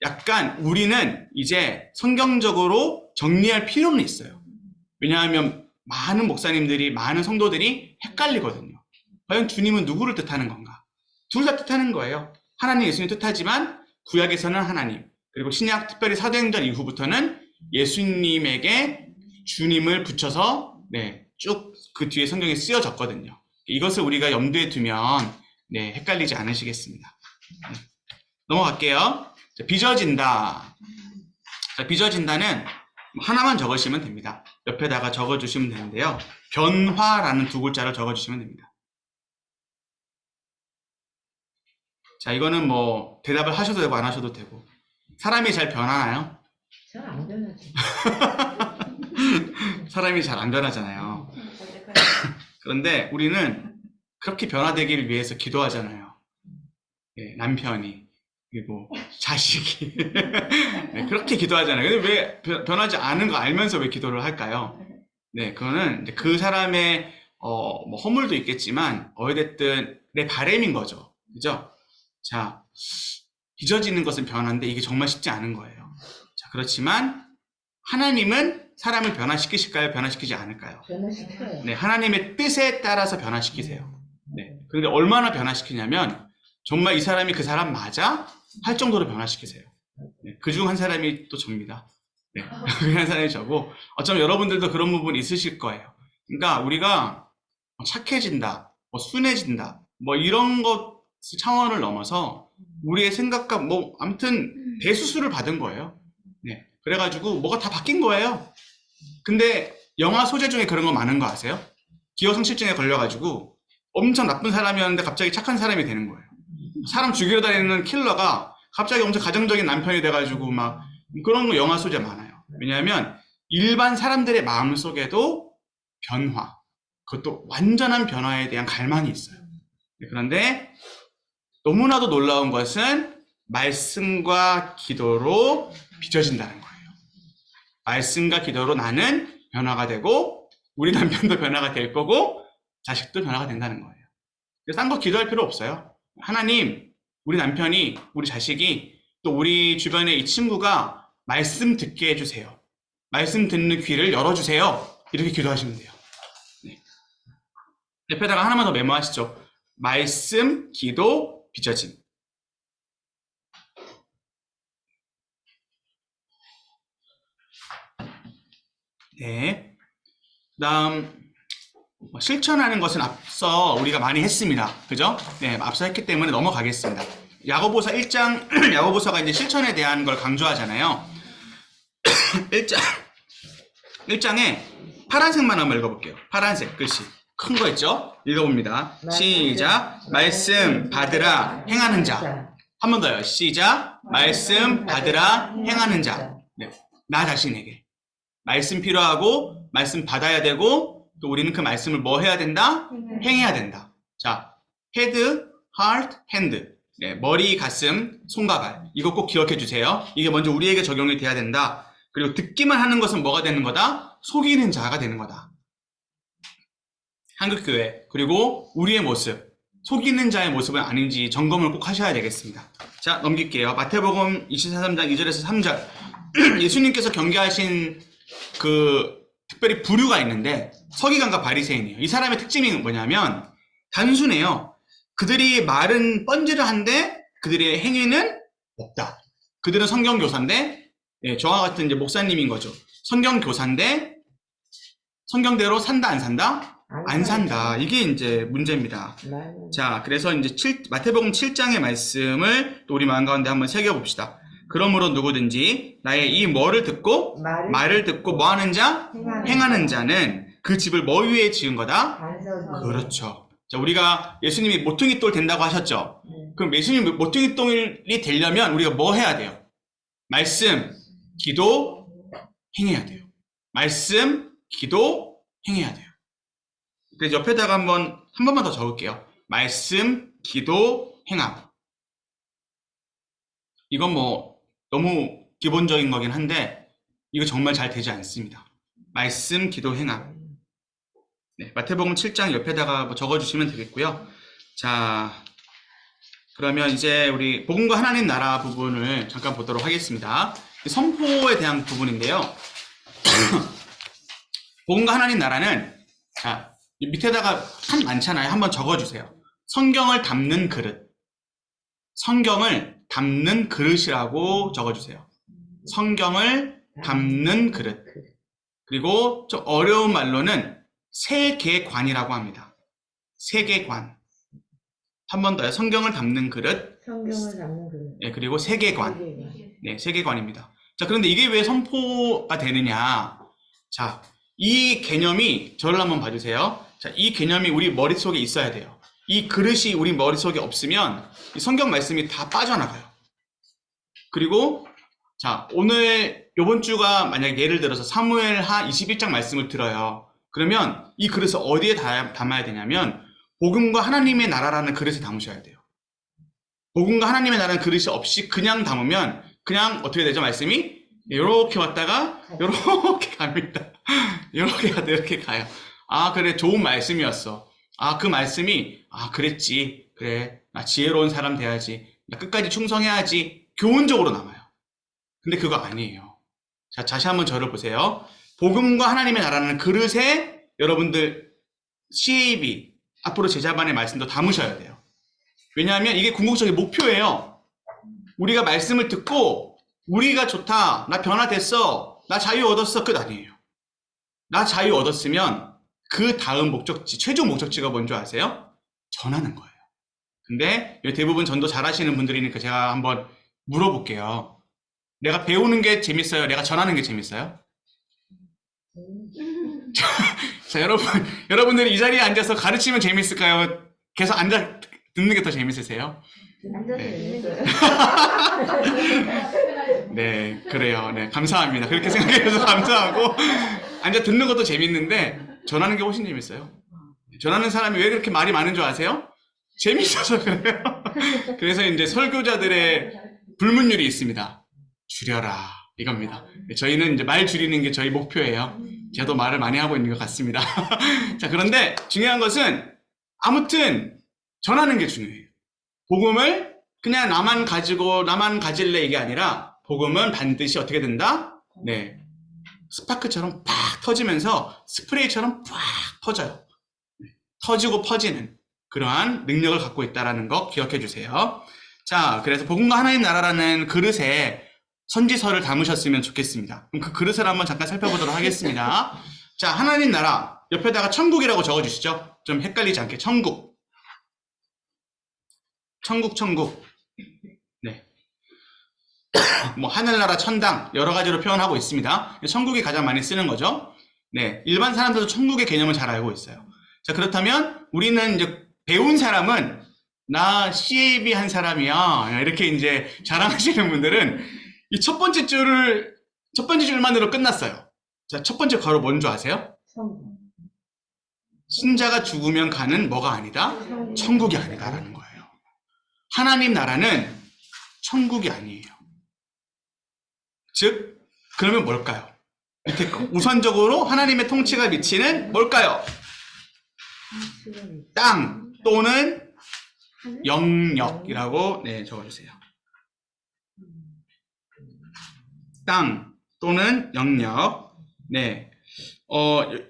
약간 우리는 이제 성경적으로 정리할 필요는 있어요. 왜냐하면 많은 목사님들이, 많은 성도들이 헷갈리거든요. 과연 주님은 누구를 뜻하는 건가? 둘 다 뜻하는 거예요. 하나님, 예수님 뜻하지만 구약에서는 하나님, 그리고 신약, 특별히 사도행전 이후부터는 예수님에게 주님을 붙여서 네, 쭉 그 뒤에 성경에 쓰여졌거든요. 이것을 우리가 염두에 두면 네, 헷갈리지 않으시겠습니다. 네. 넘어갈게요. 자, 빚어진다. 자, 빚어진다는 하나만 적으시면 됩니다. 옆에다가 적어주시면 되는데요. 변화라는 두 글자를 적어주시면 됩니다. 자, 이거는 뭐 대답을 하셔도 되고 안 하셔도 되고. 사람이 잘 변하나요? 잘 안 변하지. 사람이 잘 안 변하잖아요. 그런데 우리는 그렇게 변화되기를 위해서 기도하잖아요. 네, 남편이, 그리고 자식이. 네, 그렇게 기도하잖아요. 근데 왜 변하지 않은 거 알면서 왜 기도를 할까요? 네, 그거는 이제 그 사람의 뭐 허물도 있겠지만 어찌됐든 내 바람인 거죠. 그죠? 자, 빚어지는 것은 변화인데 이게 정말 쉽지 않은 거예요. 자, 그렇지만 하나님은 사람을 변화시키실까요? 변화시키지 않을까요? 변화시켜요. 네, 하나님의 뜻에 따라서 변화시키세요. 네, 그런데 얼마나 변화시키냐면 정말 이 사람이 그 사람 맞아? 할 정도로 변화시키세요. 네, 그중 한 사람이 또 접니다. 네, 그 한 사람이 저고 어쩌면 여러분들도 그런 부분이 있으실 거예요. 그러니까 우리가 착해진다, 뭐 순해진다, 뭐 이런 것 차원을 넘어서 우리의 생각과 뭐 아무튼 대수술을 받은 거예요. 네, 그래가지고 뭐가 다 바뀐 거예요. 근데 영화 소재 중에 그런 거 많은 거 아세요? 기억상실증에 걸려가지고 엄청 나쁜 사람이었는데 갑자기 착한 사람이 되는 거예요. 사람 죽이러 다니는 킬러가 갑자기 엄청 가정적인 남편이 돼가지고 막 그런 거 영화 소재 많아요. 왜냐하면 일반 사람들의 마음 속에도 변화, 그것도 완전한 변화에 대한 갈망이 있어요. 그런데 너무나도 놀라운 것은 말씀과 기도로 빚어진다는 거예요. 말씀과 기도로 나는 변화가 되고 우리 남편도 변화가 될 거고 자식도 변화가 된다는 거예요. 그래서 딴 거 기도할 필요 없어요. 하나님, 우리 남편이, 우리 자식이, 또 우리 주변의 이 친구가 말씀 듣게 해주세요. 말씀 듣는 귀를 열어주세요. 이렇게 기도하시면 돼요. 네. 옆에다가 하나만 더 메모하시죠. 말씀, 기도, 빚어짐. 네. 그다음 실천하는 것은 앞서 우리가 많이 했습니다. 그죠? 네, 앞서 했기 때문에 넘어가겠습니다. 야고보서 1장, 야고보서가 이제 실천에 대한 걸 강조하잖아요. 1장에 파란색만 한번 읽어볼게요. 파란색 글씨. 큰 거 있죠? 읽어봅니다. 시작. 말씀 받으라 행하는 자. 한 번 더요. 시작. 말씀 받으라 행하는 자. 네. 나 자신에게. 말씀 필요하고, 말씀 받아야 되고, 또 우리는 그 말씀을 뭐 해야 된다? 행해야 된다. 자, head, heart, hand. 네, 머리, 가슴, 손과 발. 이거 꼭 기억해 주세요. 이게 먼저 우리에게 적용이 돼야 된다. 그리고 듣기만 하는 것은 뭐가 되는 거다? 속이는 자가 되는 거다. 한국교회. 그리고 우리의 모습. 속이는 자의 모습은 아닌지 점검을 꼭 하셔야 되겠습니다. 자, 넘길게요. 마태복음 24장 2절에서 3절. 예수님께서 경계하신 특별히 부류가 있는데, 서기관과 바리새인이에요. 이 사람의 특징이 뭐냐면, 단순해요. 그들이 말은 뻔질을 한데, 그들의 행위는 없다. 그들은 성경교사인데, 예, 저와 같은 이제 목사님인 거죠. 성경교사인데, 성경대로 산다, 안 산다? 안 산다. 이게 이제 문제입니다. 자, 그래서 이제 마태복음 7장의 말씀을 또 우리 마음 가운데 한번 새겨봅시다. 그러므로 누구든지 나의 이 뭐를 듣고 말을 듣고 뭐 하는 자? 행하는 자는 그 집을 뭐 위에 지은 거다? 그렇죠. 자, 우리가 예수님이 모퉁이 돌 된다고 하셨죠? 그럼 예수님이 모퉁이 돌이 되려면 우리가 뭐 해야 돼요? 말씀, 기도, 행해야 돼요. 말씀, 기도, 행해야 돼요. 그래서 옆에다가 한 번만 더 적을게요. 말씀, 기도, 행함. 이건 뭐 너무 기본적인 거긴 한데 이거 정말 잘 되지 않습니다. 말씀, 기도, 행함. 네, 마태복음 7장 옆에다가 뭐 적어주시면 되겠고요. 자, 그러면 이제 우리 복음과 하나님 나라 부분을 잠깐 보도록 하겠습니다. 선포에 대한 부분인데요. 복음과 하나님 나라는, 자, 밑에다가 한 많잖아요. 한번 적어주세요. 성경을 담는 그릇. 성경을 담는 그릇이라고 적어주세요. 성경을 담는 그릇. 그리고 좀 어려운 말로는 세계관이라고 합니다. 세계관. 한 번 더요. 성경을 담는 그릇. 성경을 담는 그릇. 네, 그리고 세계관. 네, 세계관입니다. 자, 그런데 이게 왜 선포가 되느냐? 자, 이 개념이, 저를 한번 봐주세요. 자, 이 개념이 우리 머릿속에 있어야 돼요. 이 그릇이 우리 머릿속에 없으면 이 성경 말씀이 다 빠져나가요. 그리고, 자, 오늘, 요번 주가 만약에 예를 들어서 사무엘하 21장 말씀을 들어요. 그러면 이 그릇을 어디에 담아야 되냐면, 복음과 하나님의 나라라는 그릇에 담으셔야 돼요. 복음과 하나님의 나라는 그릇이 없이 그냥 담으면, 그냥 어떻게 되죠, 말씀이? 요렇게 왔다가, 요렇게 갑니다. 요렇게 가다 이렇게 가요. 아, 그래, 좋은 말씀이었어. 아, 그 말씀이, 아, 그랬지. 그래, 나 지혜로운 사람 돼야지. 나 끝까지 충성해야지. 교훈적으로 남아요. 근데 그거 아니에요. 자, 다시 한번 저를 보세요. 복음과 하나님의 나라는 그릇에 여러분들 CAB, 앞으로 제자반의 말씀도 담으셔야 돼요. 왜냐하면 이게 궁극적인 목표예요. 우리가 말씀을 듣고, 우리가 좋다, 나 변화됐어, 나 자유 얻었어, 끝 아니에요. 나 자유 얻었으면 그 다음 목적지, 최종 목적지가 뭔지 아세요? 전하는 거예요. 근데 대부분 전도 잘하시는 분들이니까 제가 한번 물어볼게요. 내가 배우는 게 재밌어요? 내가 전하는 게 재밌어요? 자, 여러분들이 이 자리에 앉아서 가르치면 재밌을까요? 계속 앉아 듣는 게 더 재밌으세요? 네. 네, 그래요. 네, 감사합니다. 그렇게 생각해 주셔서 감사하고, 앉아 듣는 것도 재밌는데, 전하는 게 훨씬 재밌어요. 전하는 사람이 왜 그렇게 말이 많은 줄 아세요? 재밌어서 그래요. 그래서 이제 설교자들의 불문율이 있습니다. 줄여라. 이겁니다. 저희는 이제 말 줄이는 게 저희 목표예요. 저도 말을 많이 하고 있는 것 같습니다. 자, 그런데 중요한 것은, 아무튼, 전하는 게 중요해요. 복음을 그냥 나만 가지고, 나만 가질래 이게 아니라, 복음은 반드시 어떻게 된다? 네. 스파크처럼 팍 터지면서 스프레이처럼 팍 퍼져요. 터지고 퍼지는 그러한 능력을 갖고 있다는 거 기억해 주세요. 자, 그래서 복음과 하나님 나라라는 그릇에 선지서를 담으셨으면 좋겠습니다. 그럼 그 그릇을 한번 잠깐 살펴보도록 하겠습니다. 자, 하나님 나라 옆에다가 천국이라고 적어주시죠. 좀 헷갈리지 않게 천국. 천국. 네. 뭐 하늘나라, 천당 여러 가지로 표현하고 있습니다. 천국이 가장 많이 쓰는 거죠. 네, 일반 사람들도 천국의 개념을 잘 알고 있어요. 자, 그렇다면 우리는 이제 배운 사람은 나 CAB 한 사람이야. 이렇게 이제 자랑하시는 분들은 이 첫 번째 줄만으로 끝났어요. 자, 첫 번째 괄호 뭔 줄 아세요? 신자가 죽으면 가는 뭐가 아니다? 천국이 아니다라는 거예요. 하나님 나라는 천국이 아니에요. 즉, 그러면 뭘까요? 밑에 거. 우선적으로 하나님의 통치가 미치는 뭘까요? 땅 또는 영역이라고 네, 적어주세요. 땅 또는 영역. 네.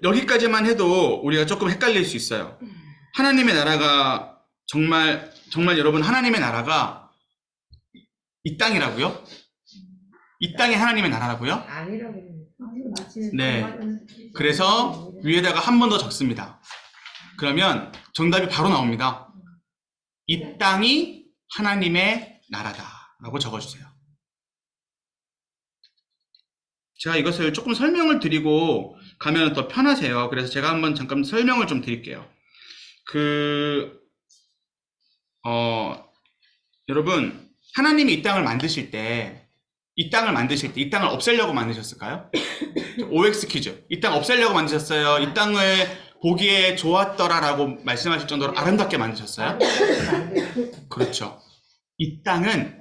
여기까지만 해도 우리가 조금 헷갈릴 수 있어요. 하나님의 나라가 정말 여러분 하나님의 나라가 이 땅이라고요? 이 땅이 하나님의 나라라고요? 아니라고. 네. 그래서 위에다가 한 번 더 적습니다. 그러면 정답이 바로 나옵니다. 이 땅이 하나님의 나라다라고 적어주세요. 제가 이것을 조금 설명을 드리고 가면 더 편하세요. 그래서 제가 한번 잠깐 설명을 좀 드릴게요. 여러분, 하나님이 이 땅을 만드실 때, 이 땅을 없애려고 만드셨을까요? OX 퀴즈. 이 땅 없애려고 만드셨어요? 이 땅을 보기에 좋았더라라고 말씀하실 정도로 아름답게 만드셨어요? 그렇죠. 이 땅은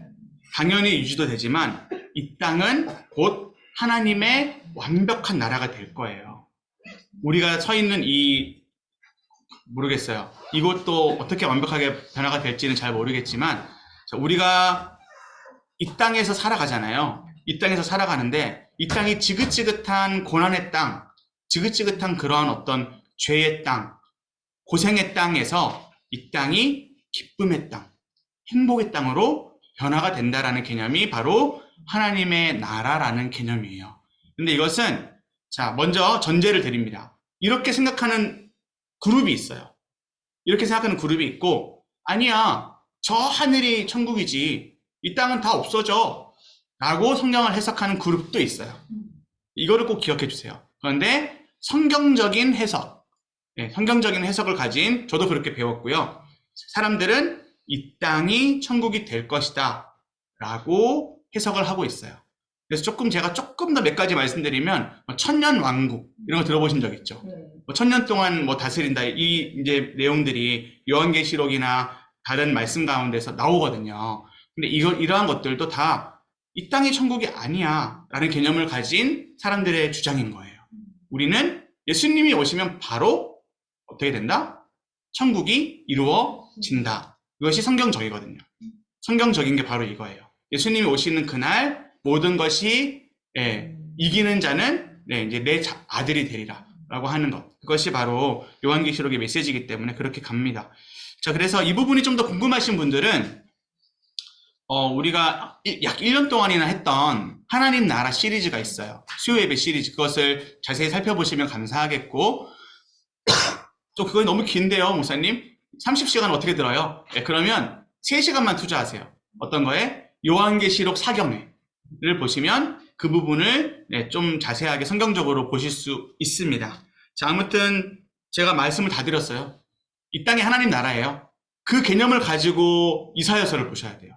당연히 유지도 되지만, 이 땅은 곧 하나님의 완벽한 나라가 될 거예요. 우리가 서 있는 모르겠어요. 이것도 어떻게 완벽하게 변화가 될지는 잘 모르겠지만, 우리가 이 땅에서 살아가잖아요. 이 땅에서 살아가는데, 이 땅이 지긋지긋한 고난의 땅, 지긋지긋한 그러한 어떤 죄의 땅, 고생의 땅에서 이 땅이 기쁨의 땅, 행복의 땅으로 변화가 된다라는 개념이 바로 하나님의 나라라는 개념이에요. 근데 이것은, 자, 먼저 전제를 드립니다. 이렇게 생각하는 그룹이 있어요. 이렇게 생각하는 그룹이 있고, 아니야, 저 하늘이 천국이지, 이 땅은 다 없어져 라고 성경을 해석하는 그룹도 있어요. 이거를 꼭 기억해 주세요. 그런데 성경적인 해석을 가진, 저도 그렇게 배웠고요. 사람들은 이 땅이 천국이 될 것이다 라고 해석을 하고 있어요. 그래서 제가 조금 더 몇 가지 말씀드리면, 천년 왕국, 이런 거 들어보신 적 있죠? 천년 동안 다스린다, 이제 내용들이 요한계시록이나 다른 말씀 가운데서 나오거든요. 근데 이러한 것들도 다 이 땅이 천국이 아니야 라는 개념을 가진 사람들의 주장인 거예요. 우리는 예수님이 오시면 바로 어떻게 된다? 천국이 이루어진다. 이것이 성경적이거든요. 성경적인 게 바로 이거예요. 예수님이 오시는 그날 모든 것이 이기는 자는 이제 내 아들이 되리라 라고 하는 것. 그것이 바로 요한계시록의 메시지이기 때문에 그렇게 갑니다. 자, 그래서 이 부분이 좀 더 궁금하신 분들은 우리가 약 1년 동안이나 했던 하나님 나라 시리즈가 있어요. 수요 예배 시리즈. 그것을 자세히 살펴보시면 감사하겠고, 좀 그건 너무 긴데요, 목사님? 30시간 어떻게 들어요? 그러면 3시간만 투자하세요. 어떤 거에? 요한계시록 사경회를 보시면 그 부분을 좀 자세하게 성경적으로 보실 수 있습니다. 자, 아무튼 제가 말씀을 다 드렸어요. 이 땅이 하나님 나라예요. 그 개념을 가지고 이사야서를 보셔야 돼요.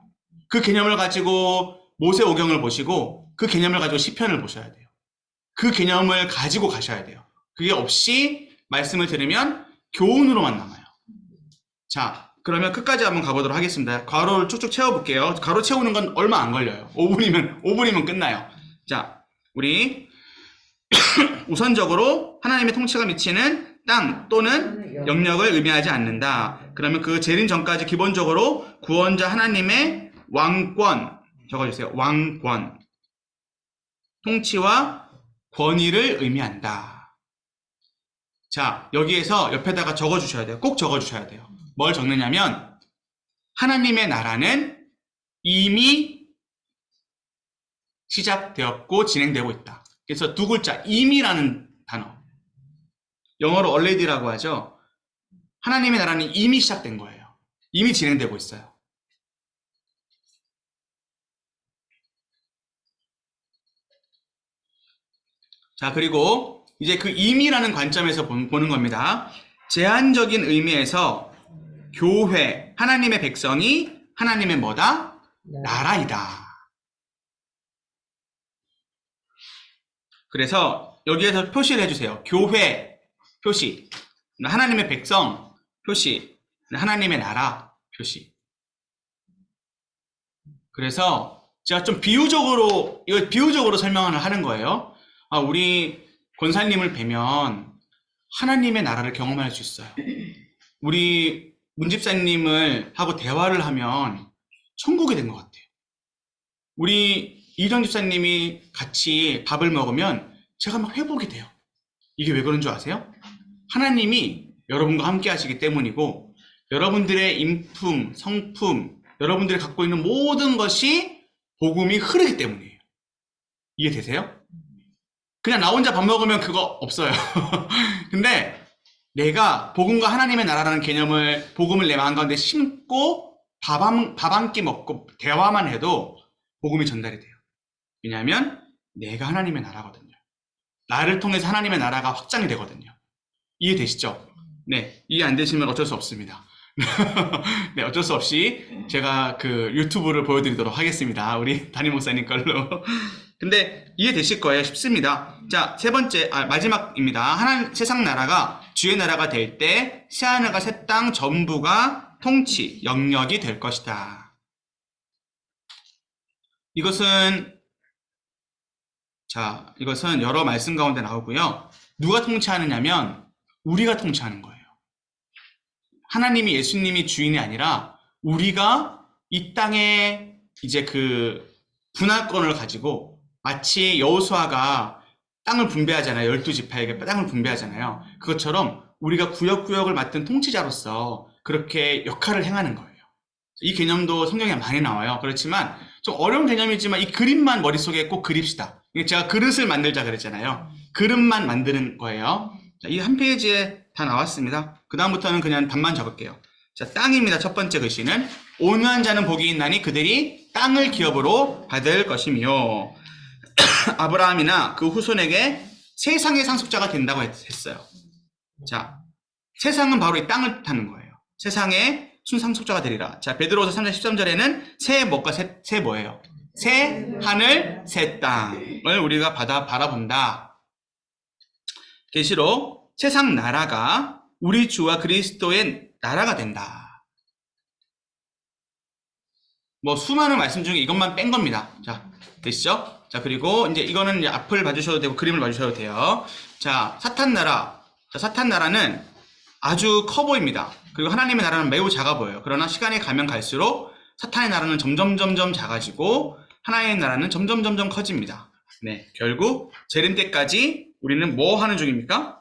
그 개념을 가지고 모세오경을 보시고, 그 개념을 가지고 시편을 보셔야 돼요. 그 개념을 가지고 가셔야 돼요. 그게 없이 말씀을 들으면 교훈으로만 남아요. 자, 그러면 끝까지 한번 가보도록 하겠습니다. 괄호를 쭉쭉 채워볼게요. 괄호 채우는 건 얼마 안 걸려요. 5분이면 끝나요. 자, 우리 우선적으로 하나님의 통치가 미치는 땅 또는 영역을 의미하지 않는다. 그러면 그 재림 전까지 기본적으로 구원자 하나님의 왕권, 적어주세요. 왕권, 통치와 권위를 의미한다. 자, 여기에서 옆에다가 적어주셔야 돼요. 꼭 적어주셔야 돼요. 뭘 적느냐면, 하나님의 나라는 이미 시작되었고 진행되고 있다. 그래서 두 글자, 이미라는 단어. 영어로 already라고 하죠. 하나님의 나라는 이미 시작된 거예요. 이미 진행되고 있어요. 자, 그리고 이제 그 이미라는 관점에서 보는 겁니다. 제한적인 의미에서 교회, 하나님의 백성이 하나님의 뭐다? 나라이다. 그래서 여기에서 표시를 해주세요. 교회 표시, 하나님의 백성 표시, 하나님의 나라 표시. 그래서 제가 좀 이걸 비유적으로 설명을 하는 거예요. 우리 권사님을 뵈면 하나님의 나라를 경험할 수 있어요. 우리 문집사님을 하고 대화를 하면 천국이 된 것 같아요. 우리 이정 집사님이 같이 밥을 먹으면 제가 막 회복이 돼요. 이게 왜 그런 줄 아세요? 하나님이 여러분과 함께 하시기 때문이고, 여러분들의 인품, 성품, 여러분들이 갖고 있는 모든 것이 복음이 흐르기 때문이에요. 이해되세요? 그냥 나 혼자 밥 먹으면 그거 없어요. 근데 내가 복음과 하나님의 나라라는 개념을, 복음을 내 마음 가운데 심고 밥 한 끼 먹고 대화만 해도 복음이 전달이 돼요. 왜냐하면 내가 하나님의 나라거든요. 나를 통해서 하나님의 나라가 확장이 되거든요. 이해되시죠? 네, 이해 안 되시면 어쩔 수 없습니다. 네, 어쩔 수 없이 제가 그 유튜브를 보여드리도록 하겠습니다. 우리 담임 목사님 걸로. 근데 이해되실 거예요. 쉽습니다. 자, 세 번째, 마지막입니다. 세상 나라가 주의 나라가 될 때 새하늘과 새 땅 전부가 통치, 영역이 될 것이다. 이것은 여러 말씀 가운데 나오고요. 누가 통치하느냐면 우리가 통치하는 거예요. 하나님이, 예수님이 주인이 아니라 우리가 이 땅에 이제 그 분할권을 가지고, 마치 여호수아가 땅을 분배하잖아요. 12지파에게 땅을 분배하잖아요. 그것처럼 우리가 구역구역을 맡은 통치자로서 그렇게 역할을 행하는 거예요. 이 개념도 성경에 많이 나와요. 그렇지만 좀 어려운 개념이지만 이 그림만 머릿속에 꼭 그립시다. 제가 그릇을 만들자 그랬잖아요. 그릇만 만드는 거예요. 이 한 페이지에 다 나왔습니다. 그 다음부터는 그냥 답만 적을게요. 자, 땅입니다. 첫 번째 글씨는 온유한 자는 복이 있나니 그들이 땅을 기업으로 받을 것이며, 아브라함이나 그 후손에게 세상의 상속자가 된다고 했어요. 자, 세상은 바로 이 땅을 뜻하는 거예요. 세상의 순상속자가 되리라. 자, 베드로후서 3장 13절에는 새 뭐예요? 새 하늘, 새 땅을 우리가 바라본다. 계시록 세상 나라가 우리 주와 그리스도의 나라가 된다. 뭐 수많은 말씀 중에 이것만 뺀 겁니다. 자, 되시죠? 자, 그리고 이제 이거는 이제 앞을 봐주셔도 되고 그림을 봐주셔도 돼요. 자, 사탄 나라. 자, 사탄 나라는 아주 커 보입니다. 그리고 하나님의 나라는 매우 작아 보여요. 그러나 시간이 가면 갈수록 사탄의 나라는 점점 작아지고 하나님의 나라는 점점 커집니다. 네, 결국 재림 때까지 우리는 뭐 하는 중입니까?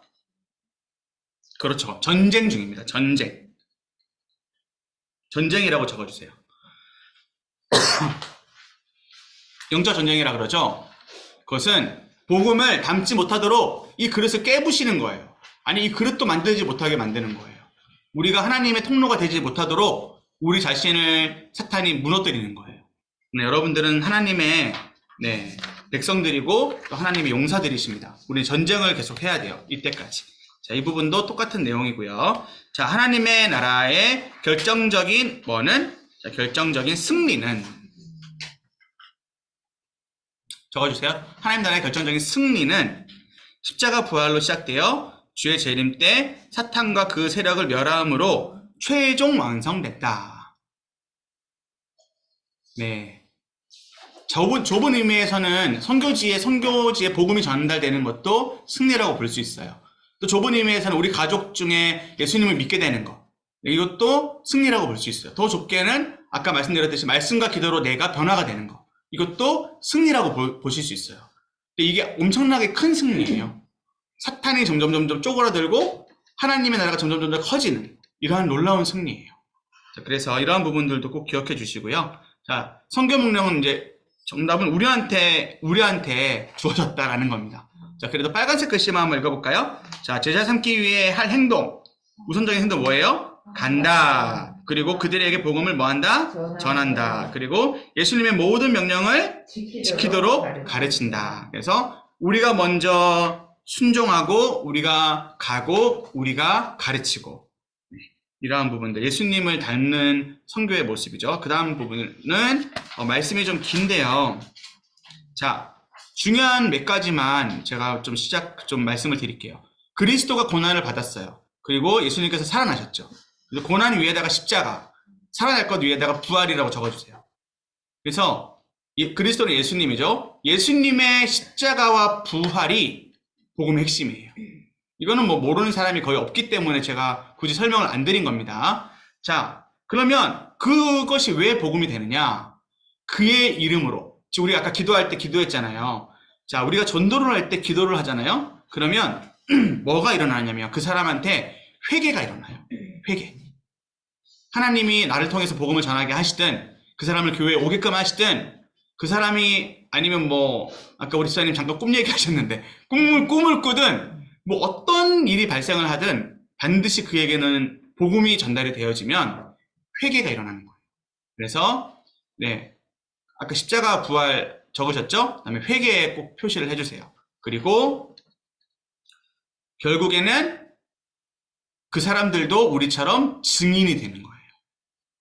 그렇죠. 전쟁 중입니다. 전쟁이라고 적어주세요. 영적 전쟁이라 그러죠. 그것은 복음을 담지 못하도록 이 그릇을 깨부시는 거예요. 아니, 이 그릇도 만들지 못하게 만드는 거예요. 우리가 하나님의 통로가 되지 못하도록 우리 자신을 사탄이 무너뜨리는 거예요. 네, 여러분들은 하나님의 백성들이고 또 하나님의 용사들이십니다. 우리 전쟁을 계속 해야 돼요. 이때까지. 자, 이 부분도 똑같은 내용이고요. 자, 하나님의 나라의 결정적인 결정적인 승리는, 적어주세요. 하나님 나라의 결정적인 승리는 십자가 부활로 시작되어 주의 재림 때 사탄과 그 세력을 멸함으로 최종 완성됐다. 네. 좁은 의미에서는 선교지에 복음이 전달되는 것도 승리라고 볼 수 있어요. 또 좁은 의미에서는 우리 가족 중에 예수님을 믿게 되는 것, 이것도 승리라고 볼 수 있어요. 더 좁게는 아까 말씀드렸듯이 말씀과 기도로 내가 변화가 되는 것, 이것도 승리라고 보실 수 있어요. 근데 이게 엄청나게 큰 승리예요. 사탄이 점점 쪼그라들고 하나님의 나라가 점점 커지는 이러한 놀라운 승리예요. 자, 그래서 이러한 부분들도 꼭 기억해 주시고요. 자, 성경 명령은 이제 정답은 우리한테 주어졌다라는 겁니다. 자, 그래도 빨간색 글씨만 한번 읽어볼까요? 자, 제자 삼기 위해 할 행동. 우선적인 행동 뭐예요? 간다. 그리고 그들에게 복음을 뭐한다? 전한다. 그리고 예수님의 모든 명령을 지키도록 가르친다. 그래서 우리가 먼저 순종하고, 우리가 가고, 우리가 가르치고. 이러한 부분들, 예수님을 닮는 선교의 모습이죠. 그 다음 부분은 말씀이 좀 긴데요. 자, 중요한 몇 가지만 제가 좀 말씀을 드릴게요. 그리스도가 고난을 받았어요. 그리고 예수님께서 살아나셨죠. 그래서 고난 위에다가 십자가, 살아날 것 위에다가 부활이라고 적어주세요. 그래서 그리스도는 예수님이죠. 예수님의 십자가와 부활이 복음의 핵심이에요. 이거는 뭐 모르는 사람이 거의 없기 때문에 제가 굳이 설명을 안 드린 겁니다. 자, 그러면 그것이 왜 복음이 되느냐? 그의 이름으로. 지금 우리가 아까 기도할 때 기도했잖아요. 자, 우리가 전도를 할 때 기도를 하잖아요. 그러면 뭐가 일어나냐면 그 사람한테 회개가 일어나요. 회개. 하나님이 나를 통해서 복음을 전하게 하시든 그 사람을 교회에 오게끔 하시든 그 사람이 아니면 뭐 아까 우리 지사님 잠깐 꿈 얘기하셨는데 꿈을 꾸든 뭐 어떤 일이 발생을 하든 반드시 그에게는 복음이 전달이 되어지면 회개가 일어나는 거예요. 그래서 네, 아까 십자가 부활 적으셨죠? 그다음에 회개에 꼭 표시를 해주세요. 그리고 결국에는 그 사람들도 우리처럼 증인이 되는 거예요.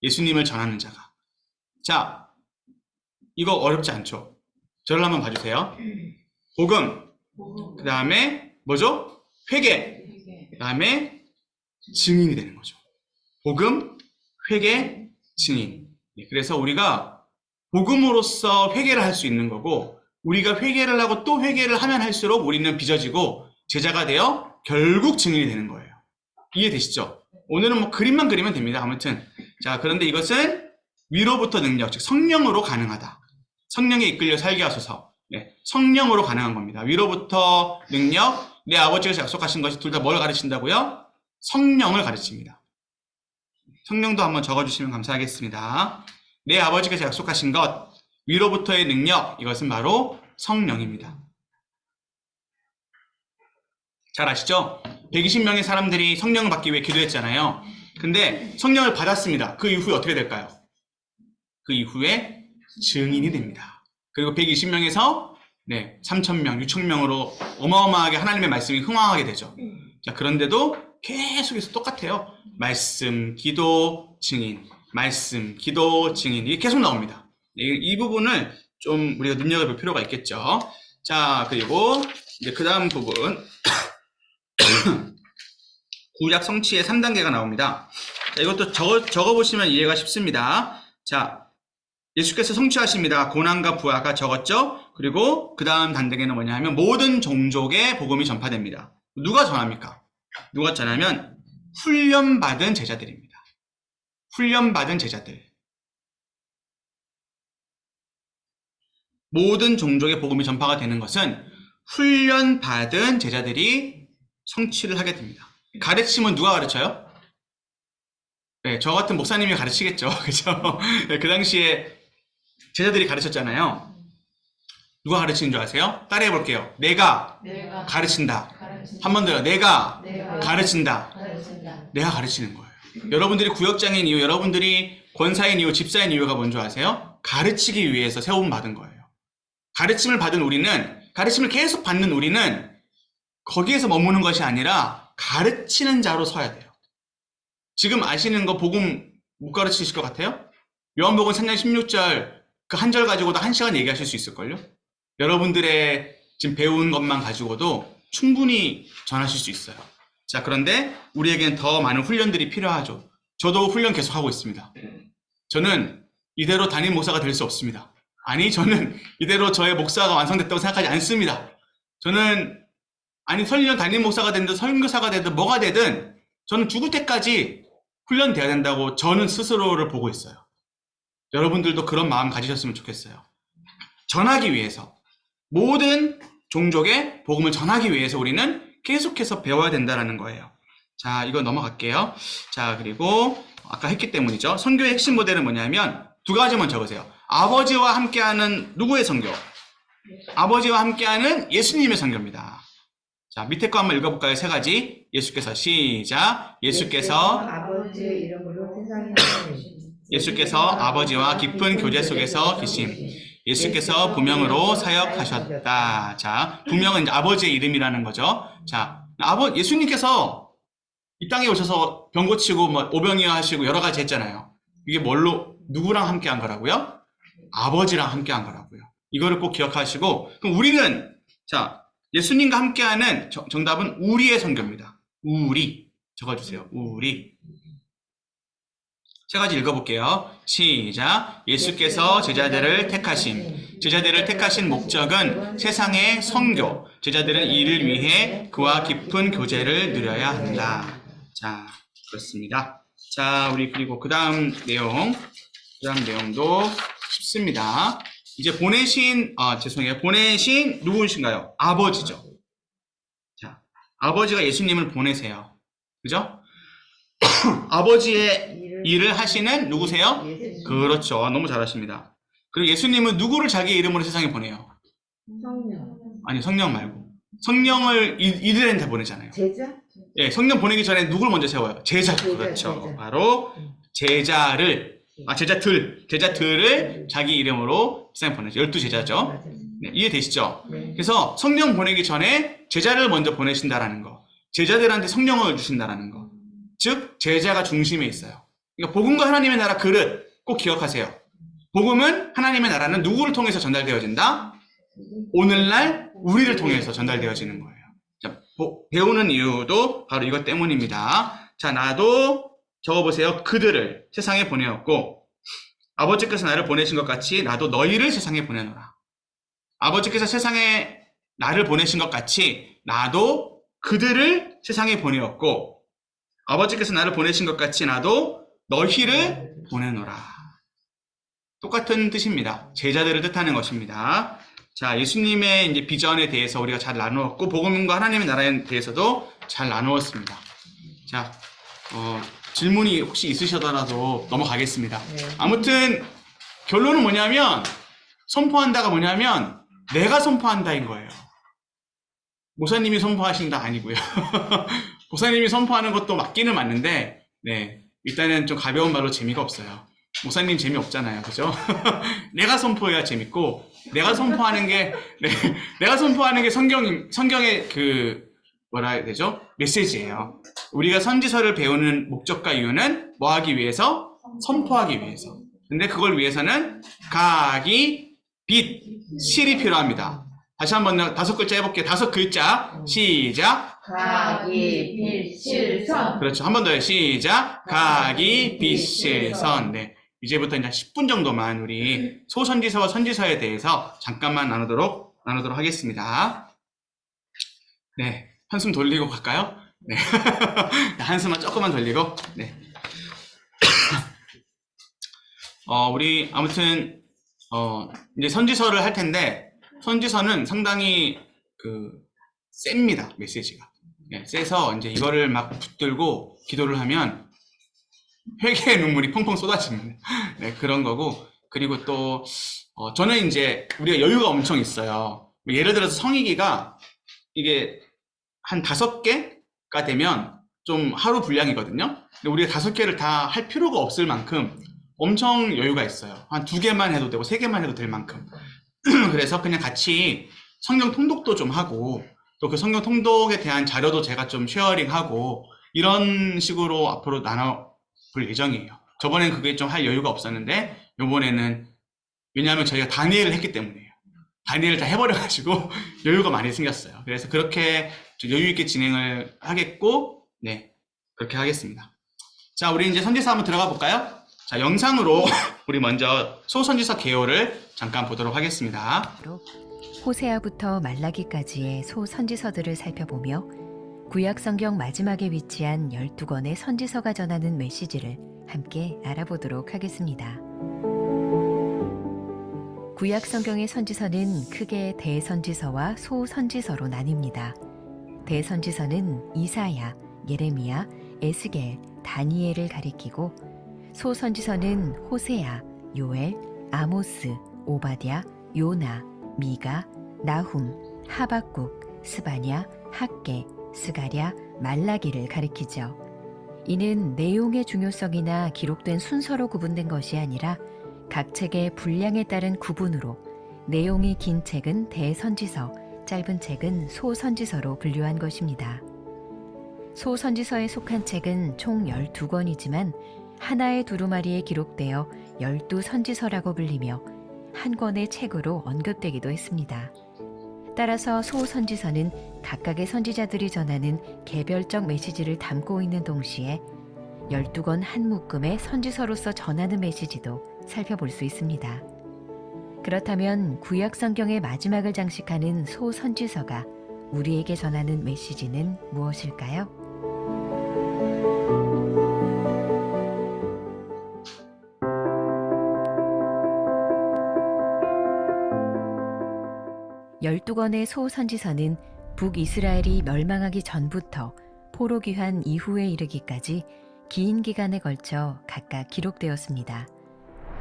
예수님을 전하는 자가. 자, 이거 어렵지 않죠? 저를 한번 봐주세요. 복음, 그 다음에 뭐죠? 회개, 그 다음에 증인이 되는 거죠. 복음, 회개, 증인. 그래서 우리가 복음으로써 회개를 할 수 있는 거고 우리가 회개를 하고 또 회개를 하면 할수록 우리는 빚어지고 제자가 되어 결국 증인이 되는 거예요. 이해되시죠? 오늘은 뭐 그림만 그리면 됩니다. 아무튼 자, 그런데 이것은 위로부터 능력, 즉 성령으로 가능하다. 성령에 이끌려 살게 하소서. 네, 성령으로 가능한 겁니다. 위로부터 능력, 내 아버지가 약속하신 것이 둘 다 뭘 가르친다고요? 성령을 가르칩니다. 성령도 한번 적어주시면 감사하겠습니다. 내 아버지께서 약속하신 것, 위로부터의 능력, 이것은 바로 성령입니다. 잘 아시죠? 120명의 사람들이 성령을 받기 위해 기도했잖아요. 근데 성령을 받았습니다. 그 이후에 어떻게 될까요? 그 이후에 증인이 됩니다. 그리고 120명에서 3,000명, 6,000명으로 어마어마하게 하나님의 말씀이 흥황하게 되죠. 자, 그런데도 계속해서 똑같아요. 말씀, 기도, 증인. 말씀, 기도, 증인. 이게 계속 나옵니다. 이 부분을 좀 우리가 눈여겨볼 필요가 있겠죠. 자, 그리고 이제 그 다음 부분. 구약 성취의 3단계가 나옵니다. 자, 이것도 적어보시면 이해가 쉽습니다. 자, 예수께서 성취하십니다. 고난과 부활과 적었죠? 그리고 그 다음 단계는 뭐냐 하면 모든 종족의 복음이 전파됩니다. 누가 전합니까? 누가 전하면 훈련받은 제자들입니다. 훈련받은 제자들. 모든 종족의 복음이 전파가 되는 것은 훈련받은 제자들이 성취를 하게 됩니다. 가르침은 누가 가르쳐요? 네, 저 같은 목사님이 가르치겠죠. 그죠? 네, 그 당시에 제자들이 가르쳤잖아요. 누가 가르치는 줄 아세요? 따라해 볼게요. 내가 가르친다. 한 번 더요. 내가 가르친다. 내가 가르치는 거예요. 여러분들이 구역장인 이유, 여러분들이 권사인 이유, 집사인 이유가 뭔 줄 아세요? 가르치기 위해서 세움 받은 거예요. 가르침을 받은 우리는, 가르침을 계속 받는 우리는 거기에서 머무는 것이 아니라 가르치는 자로 서야 돼요. 지금 아시는 거 복음 못 가르치실 것 같아요? 요한복음 3장 16절 그 한 절 가지고도 1시간 얘기하실 수 있을걸요? 여러분들의 지금 배운 것만 가지고도 충분히 전하실 수 있어요. 자, 그런데 우리에게는 더 많은 훈련들이 필요하죠. 저도 훈련 계속하고 있습니다. 저는 이대로 담임 목사가 될 수 없습니다. 아니, 저는 이대로 저의 목사가 완성됐다고 생각하지 않습니다. 저는 설령 담임 목사가 되든 선교사가 되든 뭐가 되든 저는 죽을 때까지 훈련돼야 된다고 저는 스스로를 보고 있어요. 여러분들도 그런 마음 가지셨으면 좋겠어요. 전하기 위해서, 모든 종족의 복음을 전하기 위해서 우리는 계속해서 배워야 된다는 거예요. 자, 이거 넘어갈게요. 자, 그리고 아까 했기 때문이죠. 선교의 핵심 모델은 뭐냐면 두 가지만 적으세요. 아버지와 함께하는 누구의 선교? 아버지와 함께하는 예수님의 선교입니다. 자, 밑에 거 한번 읽어볼까요? 세 가지. 예수께서 시작. 예수께서 아버지의 이름으로 세상에 나타내신 예수께서 아버지와 깊은 교제 속에서 계심. 예수께서 부명으로 사역하셨다. 자, 부명은 이제 아버지의 이름이라는 거죠. 자, 예수님께서 이 땅에 오셔서 병 고치고 뭐 오병이어 하시고 여러 가지 했잖아요. 이게 뭘로 누구랑 함께 한 거라고요? 아버지랑 함께 한 거라고요. 이거를 꼭 기억하시고 그럼 우리는 자 예수님과 함께하는 정답은 우리의 선교입니다. 우리 적어주세요. 우리 세 가지 읽어볼게요. 시작. 예수께서 제자들을 택하신 목적은 세상의 선교. 제자들은 이를 위해 그와 깊은 교제를 누려야 한다. 자, 그렇습니다. 자, 우리 그리고 그 다음 내용도 쉽습니다. 이제 보내신 누구신가요? 아버지죠. 자, 아버지가 예수님을 보내세요. 그죠? 아버지의 일을 하시는 누구세요? 그렇죠. 너무 잘하십니다. 그리고 예수님은 누구를 자기 이름으로 세상에 보내요? 아니, 성령 말고. 성령을 이들한테 보내잖아요. 제자? 예, 성령 보내기 전에 누굴 먼저 세워요? 제자. 그렇죠. 제자. 바로 제자들을 자기 이름으로 세상에 보내죠. 12제자죠. 네, 이해되시죠? 네. 그래서 성령 보내기 전에 제자를 먼저 보내신다라는 거. 제자들한테 성령을 주신다라는 거. 즉, 제자가 중심에 있어요. 그러니까 복음과 하나님의 나라 그릇 꼭 기억하세요. 복음은 하나님의 나라는 누구를 통해서 전달되어진다? 오늘날 우리를 통해서 전달되어지는 거예요. 자, 배우는 이유도 바로 이것 때문입니다. 자, 나도 적어보세요. 그들을 세상에 보내었고 아버지께서 나를 보내신 것 같이 나도 너희를 세상에 보내노라. 아버지께서 세상에 나를 보내신 것 같이 나도 그들을 세상에 보내었고 아버지께서 나를 보내신 것 같이 나도 너희를 보내노라. 똑같은 뜻입니다. 제자들을 뜻하는 것입니다. 자, 예수님의 이제 비전에 대해서 우리가 잘 나누었고 복음과 하나님의 나라에 대해서도 잘 나누었습니다. 자, 질문이 혹시 있으시더라도 넘어가겠습니다. 아무튼 결론은 뭐냐면 선포한다가 뭐냐면 내가 선포한다인 거예요. 목사님이 선포하신다 아니고요. 목사님이 선포하는 것도 맞기는 맞는데 네, 일단은 좀 가벼운 말로 재미가 없어요. 목사님 재미없잖아요. 그죠? 내가 선포해야 재밌고 내가 선포하는 게 성경의 그 뭐라 해야 되죠? 메시지예요. 우리가 선지서를 배우는 목적과 이유는 뭐 하기 위해서? 선포하기 위해서. 근데 그걸 위해서는 가기, 빛, 실이 필요합니다. 다시 한번 5글자 해볼게요. 5글자. 시작. 가기, 빛, 실, 선. 그렇죠. 한 번 더요. 시작. 가기, 빛, 실, 선. 네. 이제부터 이제 10분 정도만 우리 소선지서와 선지서에 대해서 잠깐만 나누도록 하겠습니다. 네. 한숨 돌리고 갈까요? 네. 한숨만 조금만 돌리고. 네. 우리 아무튼 이제 선지서를 할 텐데 선지서는 상당히 셉니다. 메시지가. 네, 세서 이제 이거를 막 붙들고 기도를 하면 회개의 눈물이 펑펑 쏟아집니다. 네, 그런 거고. 그리고 또 저는 이제 우리가 여유가 엄청 있어요. 예를 들어서 성의기가 이게 한 5개가 되면 좀 하루 분량이거든요. 근데 우리가 5개를 다 할 필요가 없을 만큼 엄청 여유가 있어요. 한 2개만 해도 되고 3개만 해도 될 만큼. 그래서 그냥 같이 성경 통독도 좀 하고 또 그 성경 통독에 대한 자료도 제가 좀 쉐어링하고 이런 식으로 앞으로 나눠볼 예정이에요. 저번엔 그게 좀 할 여유가 없었는데 이번에는 왜냐하면 저희가 다니엘을 했기 때문이에요. 다니엘을 다 해버려가지고 여유가 많이 생겼어요. 그래서 그렇게 좀 여유 있게 진행을 하겠고 네, 그렇게 하겠습니다. 자, 우리 이제 선지서 한번 들어가 볼까요? 자, 영상으로 우리 먼저 소선지서 개요를 잠깐 보도록 하겠습니다. 호세아부터 말라기까지의 소선지서들을 살펴보며 구약성경 마지막에 위치한 12권의 선지서가 전하는 메시지를 함께 알아보도록 하겠습니다. 구약성경의 선지서는 크게 대선지서와 소선지서로 나뉩니다. 대선지서는 이사야, 예레미야, 에스겔, 다니엘을 가리키고 소선지서는 호세아, 요엘, 아모스, 오바댜, 요나, 미가, 나훔, 하박국, 스바냐, 학개, 스가랴, 말라기를 가리키죠. 이는 내용의 중요성이나 기록된 순서로 구분된 것이 아니라 각 책의 분량에 따른 구분으로 내용이 긴 책은 대선지서, 짧은 책은 소선지서로 분류한 것입니다. 소선지서에 속한 책은 총 12권이지만 하나의 두루마리에 기록되어 12선지서라고 불리며 한 권의 책으로 언급되기도 했습니다. 따라서 소선지서는 각각의 선지자들이 전하는 개별적 메시지를 담고 있는 동시에 12권 한 묶음의 선지서로서 전하는 메시지도 살펴볼 수 있습니다. 그렇다면 구약 성경의 마지막을 장식하는 소선지서가 우리에게 전하는 메시지는 무엇일까요? 열두 권의 소선지서는 북이스라엘이 멸망하기 전부터 포로 귀환 이후에 이르기까지 긴 기간에 걸쳐 각각 기록되었습니다.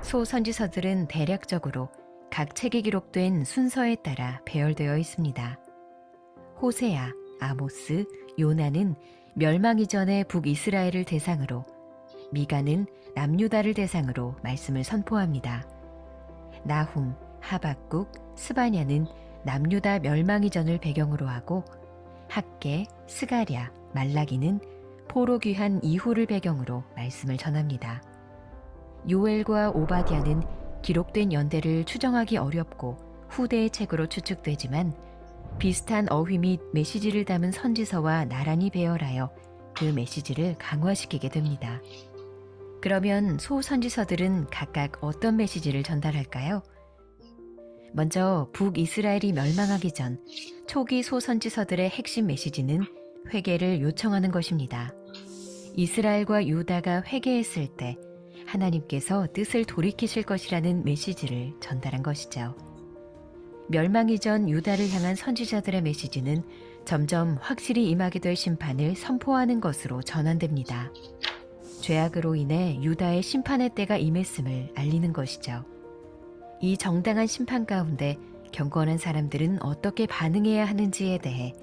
소선지서들은 대략적으로 각 책에 기록된 순서에 따라 배열되어 있습니다. 호세아, 아모스, 요나는 멸망 이전의 북이스라엘을 대상으로, 미가는 남유다를 대상으로 말씀을 선포합니다. 나훔, 하박국, 스바냐는 남유다 멸망 이전을 배경으로 하고, 학개, 스가랴, 말라기는 포로 귀환 이후를 배경으로 말씀을 전합니다. 요엘과 오바댜는 기록된 연대를 추정하기 어렵고 후대의 책으로 추측되지만 비슷한 어휘 및 메시지를 담은 선지서와 나란히 배열하여 그 메시지를 강화시키게 됩니다. 그러면 소선지서들은 각각 어떤 메시지를 전달할까요? 먼저 북이스라엘이 멸망하기 전 초기 소선지서들의 핵심 메시지는 회개를 요청하는 것입니다. 이스라엘과 유다가 회개했을 때 하나님께서 뜻을 돌이키실 것이라는 메시지를 전달한 것이죠. 멸망 이전 유다를 향한 선지자들의 메시지는 점점 확실히 임하게 될 심판을 선포하는 것으로 전환됩니다. 죄악으로 인해 유다의 심판의 때가 임했음을 알리는 것이죠. 이 정당한 심판 가운데 경건한 사람들은 어떻게 반응해야 하는지에 대해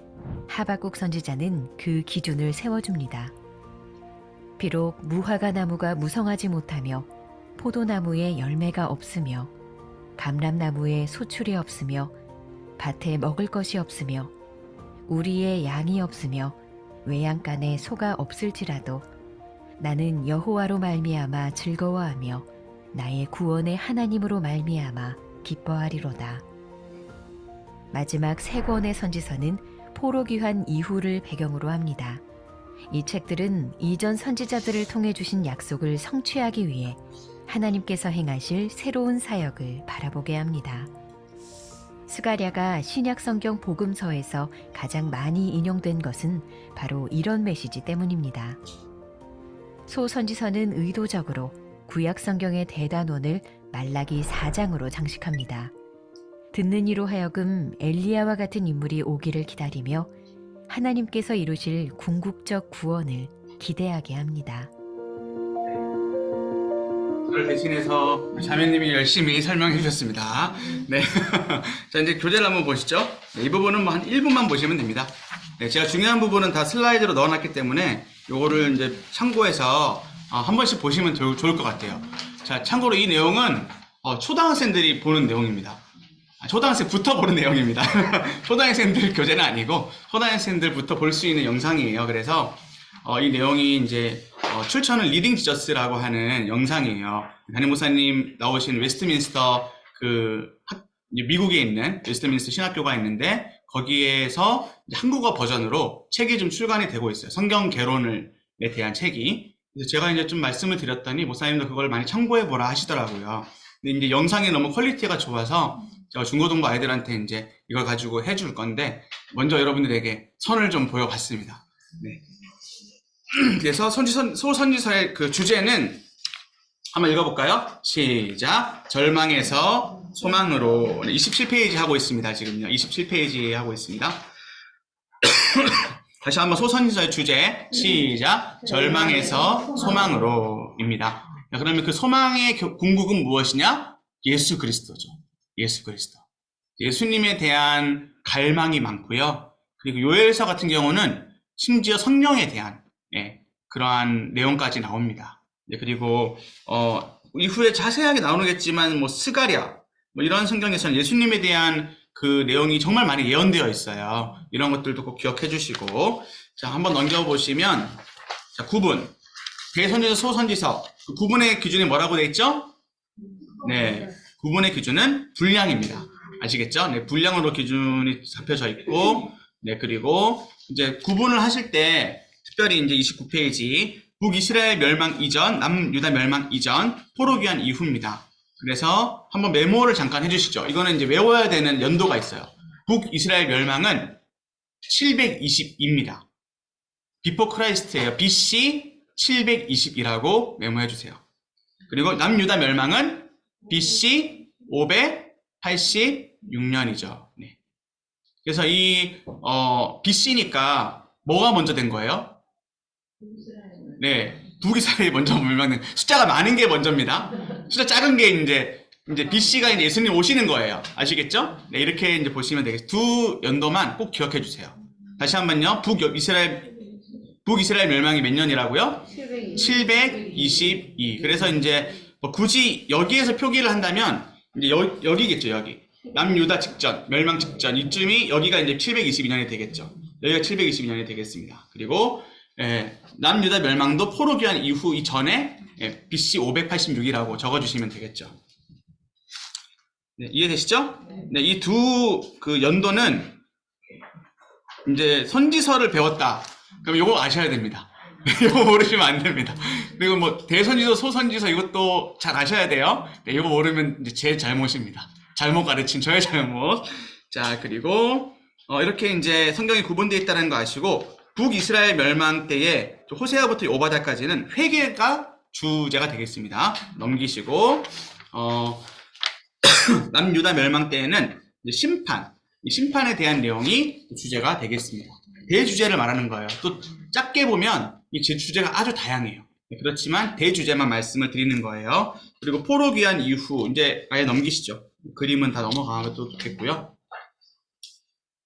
하박국 선지자는 그 기준을 세워줍니다. 비록 무화과 나무가 무성하지 못하며 포도나무에 열매가 없으며 감람나무에 소출이 없으며 밭에 먹을 것이 없으며 우리의 양이 없으며 외양간에 소가 없을지라도 나는 여호와로 말미암아 즐거워하며 나의 구원의 하나님으로 말미암아 기뻐하리로다. 마지막 세 권의 선지서는 포로 귀환 이후를 배경으로 합니다. 이 책들은 이전 선지자들을 통해 주신 약속을 성취하기 위해 하나님께서 행하실 새로운 사역을 바라보게 합니다. 스가랴가 신약 성경 복음서에서 가장 많이 인용된 것은 바로 이런 메시지 때문입니다. 소선지서는 의도적으로 구약 성경의 대단원을 말라기 4장으로 장식합니다. 듣는 이로 하여금 엘리야와 같은 인물이 오기를 기다리며 하나님께서 이루실 궁극적 구원을 기대하게 합니다. 저를 대신해서 자매님이 열심히 설명해 주셨습니다. 네. 자, 이제 교재를 한번 보시죠. 네, 이 부분은 뭐 한 1분만 보시면 됩니다. 네, 제가 중요한 부분은 다 슬라이드로 넣어놨기 때문에 요거를 이제 참고해서 한 번씩 보시면 좋을 것 같아요. 자, 참고로 이 내용은 초등학생들이 보는 내용입니다. 초등학생부터 보는 내용입니다. 초등학생들 교재는 아니고 초등학생들부터 볼 수 있는 영상이에요. 그래서 이 내용이 이제 출처는 리딩 지저스라고 하는 영상이에요. 담임 목사님 나오신 웨스트민스터 미국에 있는 웨스트민스터 신학교가 있는데 거기에서 한국어 버전으로 책이 좀 출간이 되고 있어요. 성경 개론에 대한 책이. 그래서 제가 이제 좀 말씀을 드렸더니 목사님도 그걸 많이 참고해 보라 하시더라고요. 근데 이제 영상이 너무 퀄리티가 좋아서 제가 중고등부 아이들한테 이제 이걸 가지고 해줄 건데 먼저 여러분들에게 선을 좀 보여봤습니다. 네. 그래서 소선지서의 그 주제는 한번 읽어볼까요? 시작. 절망에서 소망으로. 27페이지 하고 있습니다. 지금요. 27페이지 하고 있습니다. 다시 한번 소선지서의 주제. 시작. 절망에서 소망으로입니다. 그러면 그 소망의 궁극은 무엇이냐? 예수 그리스도죠. 예수 그리스도. 예수님에 대한 갈망이 많고요. 그리고 요엘서 같은 경우는 심지어 성령에 대한 그러한 내용까지 나옵니다. 그리고 이후에 자세하게 나오겠지만 뭐 스가랴 이런 성경에서는 예수님에 대한 그 내용이 정말 많이 예언되어 있어요. 이런 것들도 꼭 기억해 주시고, 자, 한번 넘겨보시면, 자, 구분. 대선지서, 소선지서. 그 구분의 기준이 뭐라고 돼 있죠? 네. 구분의 기준은 분량입니다. 아시겠죠? 네. 분량으로 기준이 잡혀져 있고, 네. 그리고 이제 구분을 하실 때, 특별히 이제 29페이지, 북이스라엘 멸망 이전, 남유다 멸망 이전, 포로 귀환 이후입니다. 그래서 한번 메모를 잠깐 해주시죠. 이거는 이제 외워야 되는 연도가 있어요. 북이스라엘 멸망은 720입니다. 비포 크라이스트예요. BC 720이라고 메모해주세요. 그리고 남유다 멸망은 BC 586년이죠. 네. 그래서 이 BC니까 뭐가 먼저 된 거예요? 네, 북이스라엘이 먼저 멸망된, 숫자가 많은 게 먼저입니다. 숫자 작은 게 이제 BC가 이제 예수님 오시는 거예요. 아시겠죠? 네, 이렇게 이제 보시면 되겠습니다. 두 연도만 꼭 기억해 주세요. 다시 한번요. 북이스라엘 멸망이 몇 년이라고요? 722. 그래서 이제 뭐 굳이 여기에서 표기를 한다면 이제 여기겠죠, 여기. 남유다 직전, 멸망 직전, 이쯤이 여기가 이제 722년이 되겠죠. 여기가 722년이 되겠습니다. 그리고 남유다 멸망도 포로 귀환 이후 이전에 BC 586이라고 적어주시면 되겠죠. 네, 이해되시죠? 네, 이 두 그 연도는 이제 선지서를 배웠다. 그럼 이거 아셔야 됩니다. 이거 모르시면 안 됩니다. 그리고 뭐 대선지서, 소선지서 이것도 잘 아셔야 돼요. 네, 이거 모르면 이제 제 잘못입니다. 잘못 가르친 저의 잘못. 자, 그리고 이렇게 이제 성경이 구분되어 있다는 거 아시고, 북이스라엘 멸망 때에 호세아부터 오바다까지는 회개가 주제가 되겠습니다. 넘기시고, 남유다 멸망 때에는 이제 심판, 이 심판에 대한 내용이 주제가 되겠습니다. 대주제를 말하는 거예요. 또 작게 보면 이 주제가 아주 다양해요. 그렇지만 대주제만 말씀을 드리는 거예요. 그리고 포로 귀환 이후 이제 아예 넘기시죠. 그림은 다 넘어가도 좋겠고요.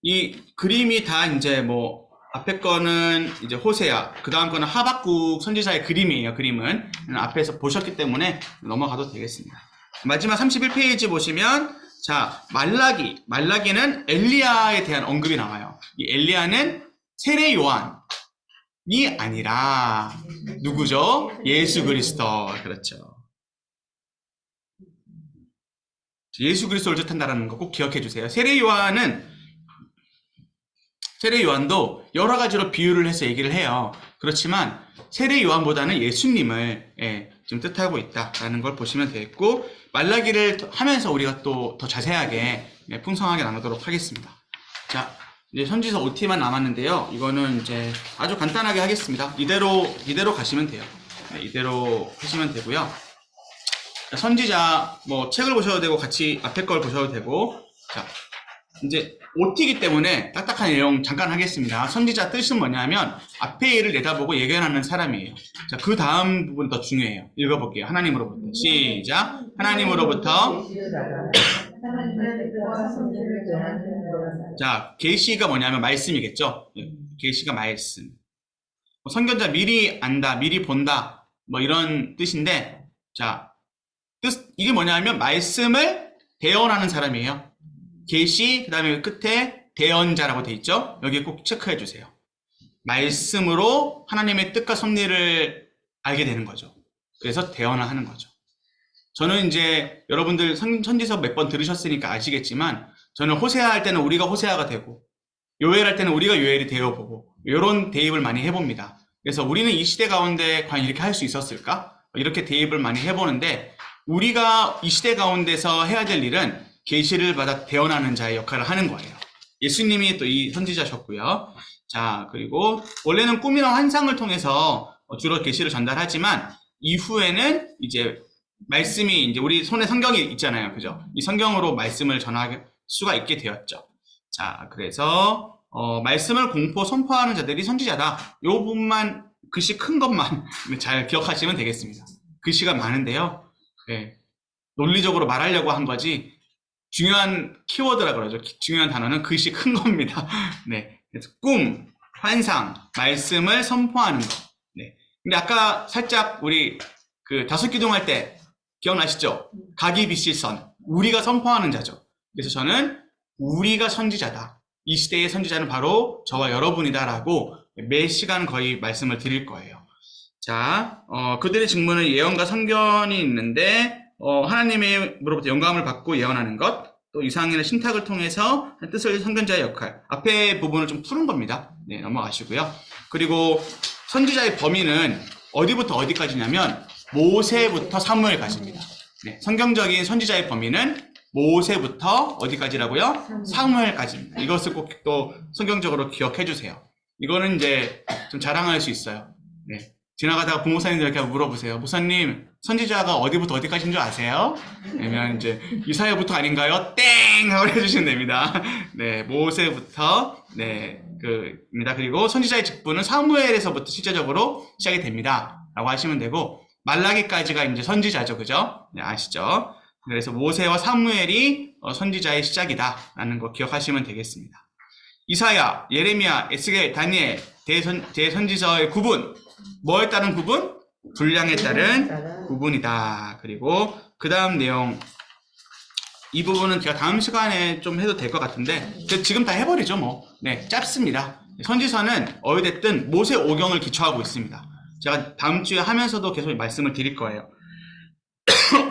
이 그림이 다 이제 뭐 앞에 거는 이제 호세아, 그 다음 거는 하박국 선지자의 그림이에요. 그림은 앞에서 보셨기 때문에 넘어가도 되겠습니다. 마지막 31페이지 보시면, 자, 말라기는 엘리야에 대한 언급이 나와요. 이 엘리야는 세례 요한이 아니라 누구죠? 예수 그리스도. 그렇죠. 예수 그리스도를 뜻한다는 거 꼭 기억해 주세요. 세례 요한도 여러 가지로 비유를 해서 얘기를 해요. 그렇지만 세례 요한보다는 예수님을 좀 뜻하고 있다라는 걸 보시면 되겠고, 말라기를 하면서 우리가 또 더 자세하게 풍성하게 나누도록 하겠습니다. 자, 이제 선지서 OT만 남았는데요. 이거는 이제 아주 간단하게 하겠습니다. 이대로 가시면 돼요. 네, 이대로 하시면 되고요. 자, 선지자 뭐 책을 보셔도 되고 같이 앞에 걸 보셔도 되고. 자, 이제 OT이기 때문에 딱딱한 내용 잠깐 하겠습니다. 선지자 뜻은 뭐냐면 앞에 일을 내다보고 예견하는 사람이에요. 자, 그 다음 부분 더 중요해요. 읽어볼게요. 하나님으로부터. 시작. 하나님으로부터. 자, 계시가 뭐냐면 말씀이겠죠. 계시가 말씀. 선견자 미리 안다, 미리 본다, 뭐 이런 뜻인데, 자, 이게 뭐냐면 말씀을 대언하는 사람이에요. 계시, 그 다음에 끝에 대언자라고 돼 있죠? 여기 꼭 체크해 주세요. 말씀으로 하나님의 뜻과 섭리를 알게 되는 거죠. 그래서 대언을 하는 거죠. 저는 이제 여러분들 선지서 몇 번 들으셨으니까 아시겠지만, 저는 호세아 할 때는 우리가 호세아가 되고, 요엘 할 때는 우리가 요엘이 되어보고, 이런 대입을 많이 해봅니다. 그래서 우리는 이 시대 가운데 과연 이렇게 할 수 있었을까? 이렇게 대입을 많이 해보는데, 우리가 이 시대 가운데서 해야 될 일은 계시를 받아 대언하는 자의 역할을 하는 거예요. 예수님이 또 이 선지자셨고요. 자, 그리고 원래는 꿈이나 환상을 통해서 주로 계시를 전달하지만, 이후에는 이제 말씀이 이제 우리 손에 성경이 있잖아요. 그죠? 이 성경으로 말씀을 전할 수가 있게 되었죠. 자, 그래서 말씀을 공포 선포하는 자들이 선지자다. 이 부분만, 글씨 큰 것만 잘 기억하시면 되겠습니다. 글씨가 많은데요. 네, 논리적으로 말하려고 한 거지, 중요한 키워드라 그러죠. 중요한 단어는 글씨 큰 겁니다. 네, 그래서 꿈, 환상, 말씀을 선포하는 거. 네. 근데 아까 살짝 우리 그 다섯 기도할 때 기억나시죠? 각이 비칠 선, 우리가 선포하는 자죠. 그래서 저는 우리가 선지자다. 이 시대의 선지자는 바로 저와 여러분이다라고 매 시간 거의 말씀을 드릴 거예요. 자, 그들의 직무는 예언과 선견이 있는데, 하나님으로부터 영감을 받고 예언하는 것, 또 이상이나 신탁을 통해서 뜻을 선견자의 역할. 앞에 부분을 좀 푸는 겁니다. 네, 넘어가시고요. 그리고 선지자의 범위는 어디부터 어디까지냐면 모세부터 사무엘까지입니다. 네, 성경적인 선지자의 범위는 모세부터 어디까지라고요? 사무엘까지입니다. 이것을 꼭 또 성경적으로 기억해 주세요. 이거는 이제 좀 자랑할 수 있어요. 네. 지나가다가 부목사님들 이렇게 물어보세요. 목사님, 선지자가 어디부터 어디까지인 줄 아세요? 그러면 이제 이사야부터 아닌가요? 땡! 하고 해주시면 됩니다. 네, 모세부터, 네, 입니다. 그리고 선지자의 직분은 사무엘에서부터 실제적으로 시작이 됩니다. 라고 하시면 되고, 말라기까지가 이제 선지자죠. 그죠? 네, 아시죠? 그래서 모세와 사무엘이 선지자의 시작이다. 라는 거 기억하시면 되겠습니다. 이사야, 예레미야, 에스겔, 다니엘, 대선지서의 구분. 뭐에 따른 구분? 분량에 따른 구분이다. 그리고 그 다음 내용, 이 부분은 제가 다음 시간에 좀 해도 될 것 같은데 지금 다 해버리죠 뭐. 네, 짧습니다. 선지서는 어찌됐든 모세 오경을 기초하고 있습니다. 제가 다음 주에 하면서도 계속 말씀을 드릴 거예요.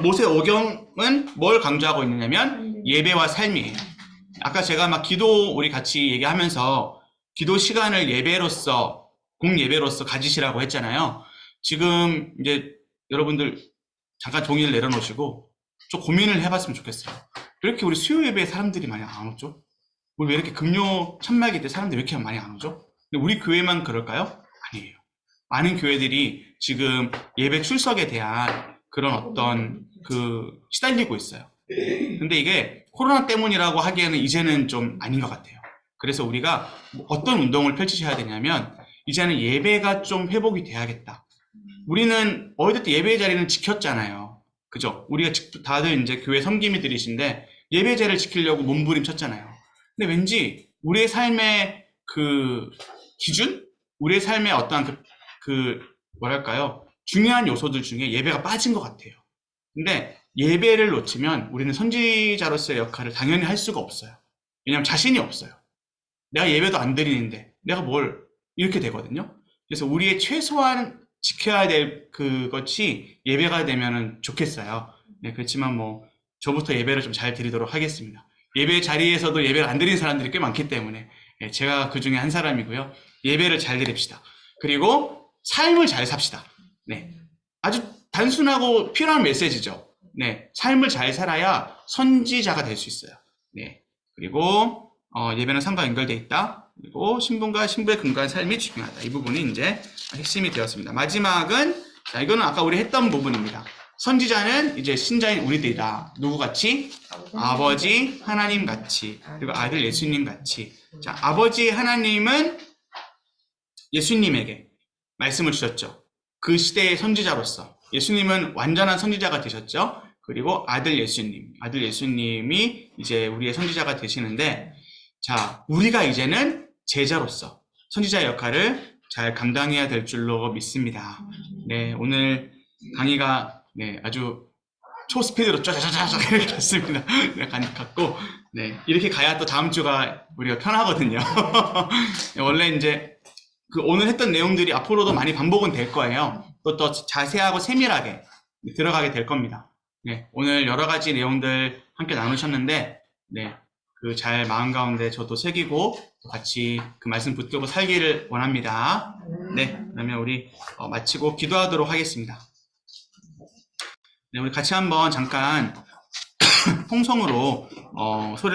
모세 오경은 뭘 강조하고 있느냐면 예배와 삶이에요. 아까 제가 막 기도 우리 같이 얘기하면서 기도 시간을 예배로서 공예배로서 가지시라고 했잖아요. 지금 이제 여러분들 잠깐 종이를 내려놓으시고 좀 고민을 해봤으면 좋겠어요. 왜 이렇게 우리 수요 예배에 사람들이 많이 안 오죠? 우리 왜 이렇게 금요 찬말기 때 사람들이 왜 이렇게 많이 안 오죠? 근데 우리 교회만 그럴까요? 아니에요. 많은 교회들이 지금 예배 출석에 대한 그런 어떤 시달리고 있어요. 근데 이게 코로나 때문이라고 하기에는 이제는 좀 아닌 것 같아요. 그래서 우리가 어떤 운동을 펼치셔야 되냐면 이제는 예배가 좀 회복이 돼야겠다. 우리는 어릴 때 예배 자리는 지켰잖아요. 그죠? 우리가 다들 이제 교회 섬김이들이신데 예배제를 지키려고 몸부림쳤잖아요. 근데 왠지 우리의 삶의 기준? 우리의 삶의 어떠한 뭐랄까요? 중요한 요소들 중에 예배가 빠진 것 같아요. 근데 예배를 놓치면 우리는 선지자로서의 역할을 당연히 할 수가 없어요. 왜냐하면 자신이 없어요. 내가 예배도 안 드리는데 내가 뭘 이렇게 되거든요. 그래서 우리의 최소한 지켜야 될 그것이 예배가 되면은 좋겠어요. 네, 그렇지만 뭐 저부터 예배를 좀 잘 드리도록 하겠습니다. 예배 자리에서도 예배를 안 드리는 사람들이 꽤 많기 때문에 제가 그 중에 한 사람이고요. 예배를 잘 드립시다. 그리고 삶을 잘 삽시다. 네, 아주 단순하고 필요한 메시지죠. 네, 삶을 잘 살아야 선지자가 될 수 있어요. 네, 그리고 예배는 삶과 연결되어 있다. 그리고 신분과 신부의 근거한 삶이 중요하다. 이 부분이 이제 핵심이 되었습니다. 마지막은, 자, 이거는 아까 우리 했던 부분입니다. 선지자는 이제 신자인 우리들이다. 누구같이? 아버지 하나님 같이. 그리고 아들 예수님 같이. 자, 아버지 하나님은 예수님에게 말씀을 주셨죠. 그 시대의 선지자로서. 예수님은 완전한 선지자가 되셨죠. 그리고 아들 예수님이 이제 우리의 선지자가 되시는데, 자, 우리가 이제는 제자로서 선지자의 역할을 잘 감당해야 될 줄로 믿습니다. 네, 오늘 강의가 아주 초스피드로 쫙쫙쫙쫙 이렇게 갔습니다. 갔고, 네, 이렇게 가야 또 다음 주가 우리가 편하거든요. 원래 이제 오늘 했던 내용들이 앞으로도 많이 반복은 될 거예요. 또 자세하고 세밀하게 들어가게 될 겁니다. 네, 오늘 여러 가지 내용들 함께 나누셨는데, 네, 잘 마음 가운데 저도 새기고 같이 그 말씀 붙들고 살기를 원합니다. 네, 그러면 우리 마치고 기도하도록 하겠습니다. 네, 우리 같이 한번 잠깐 통성으로 소리를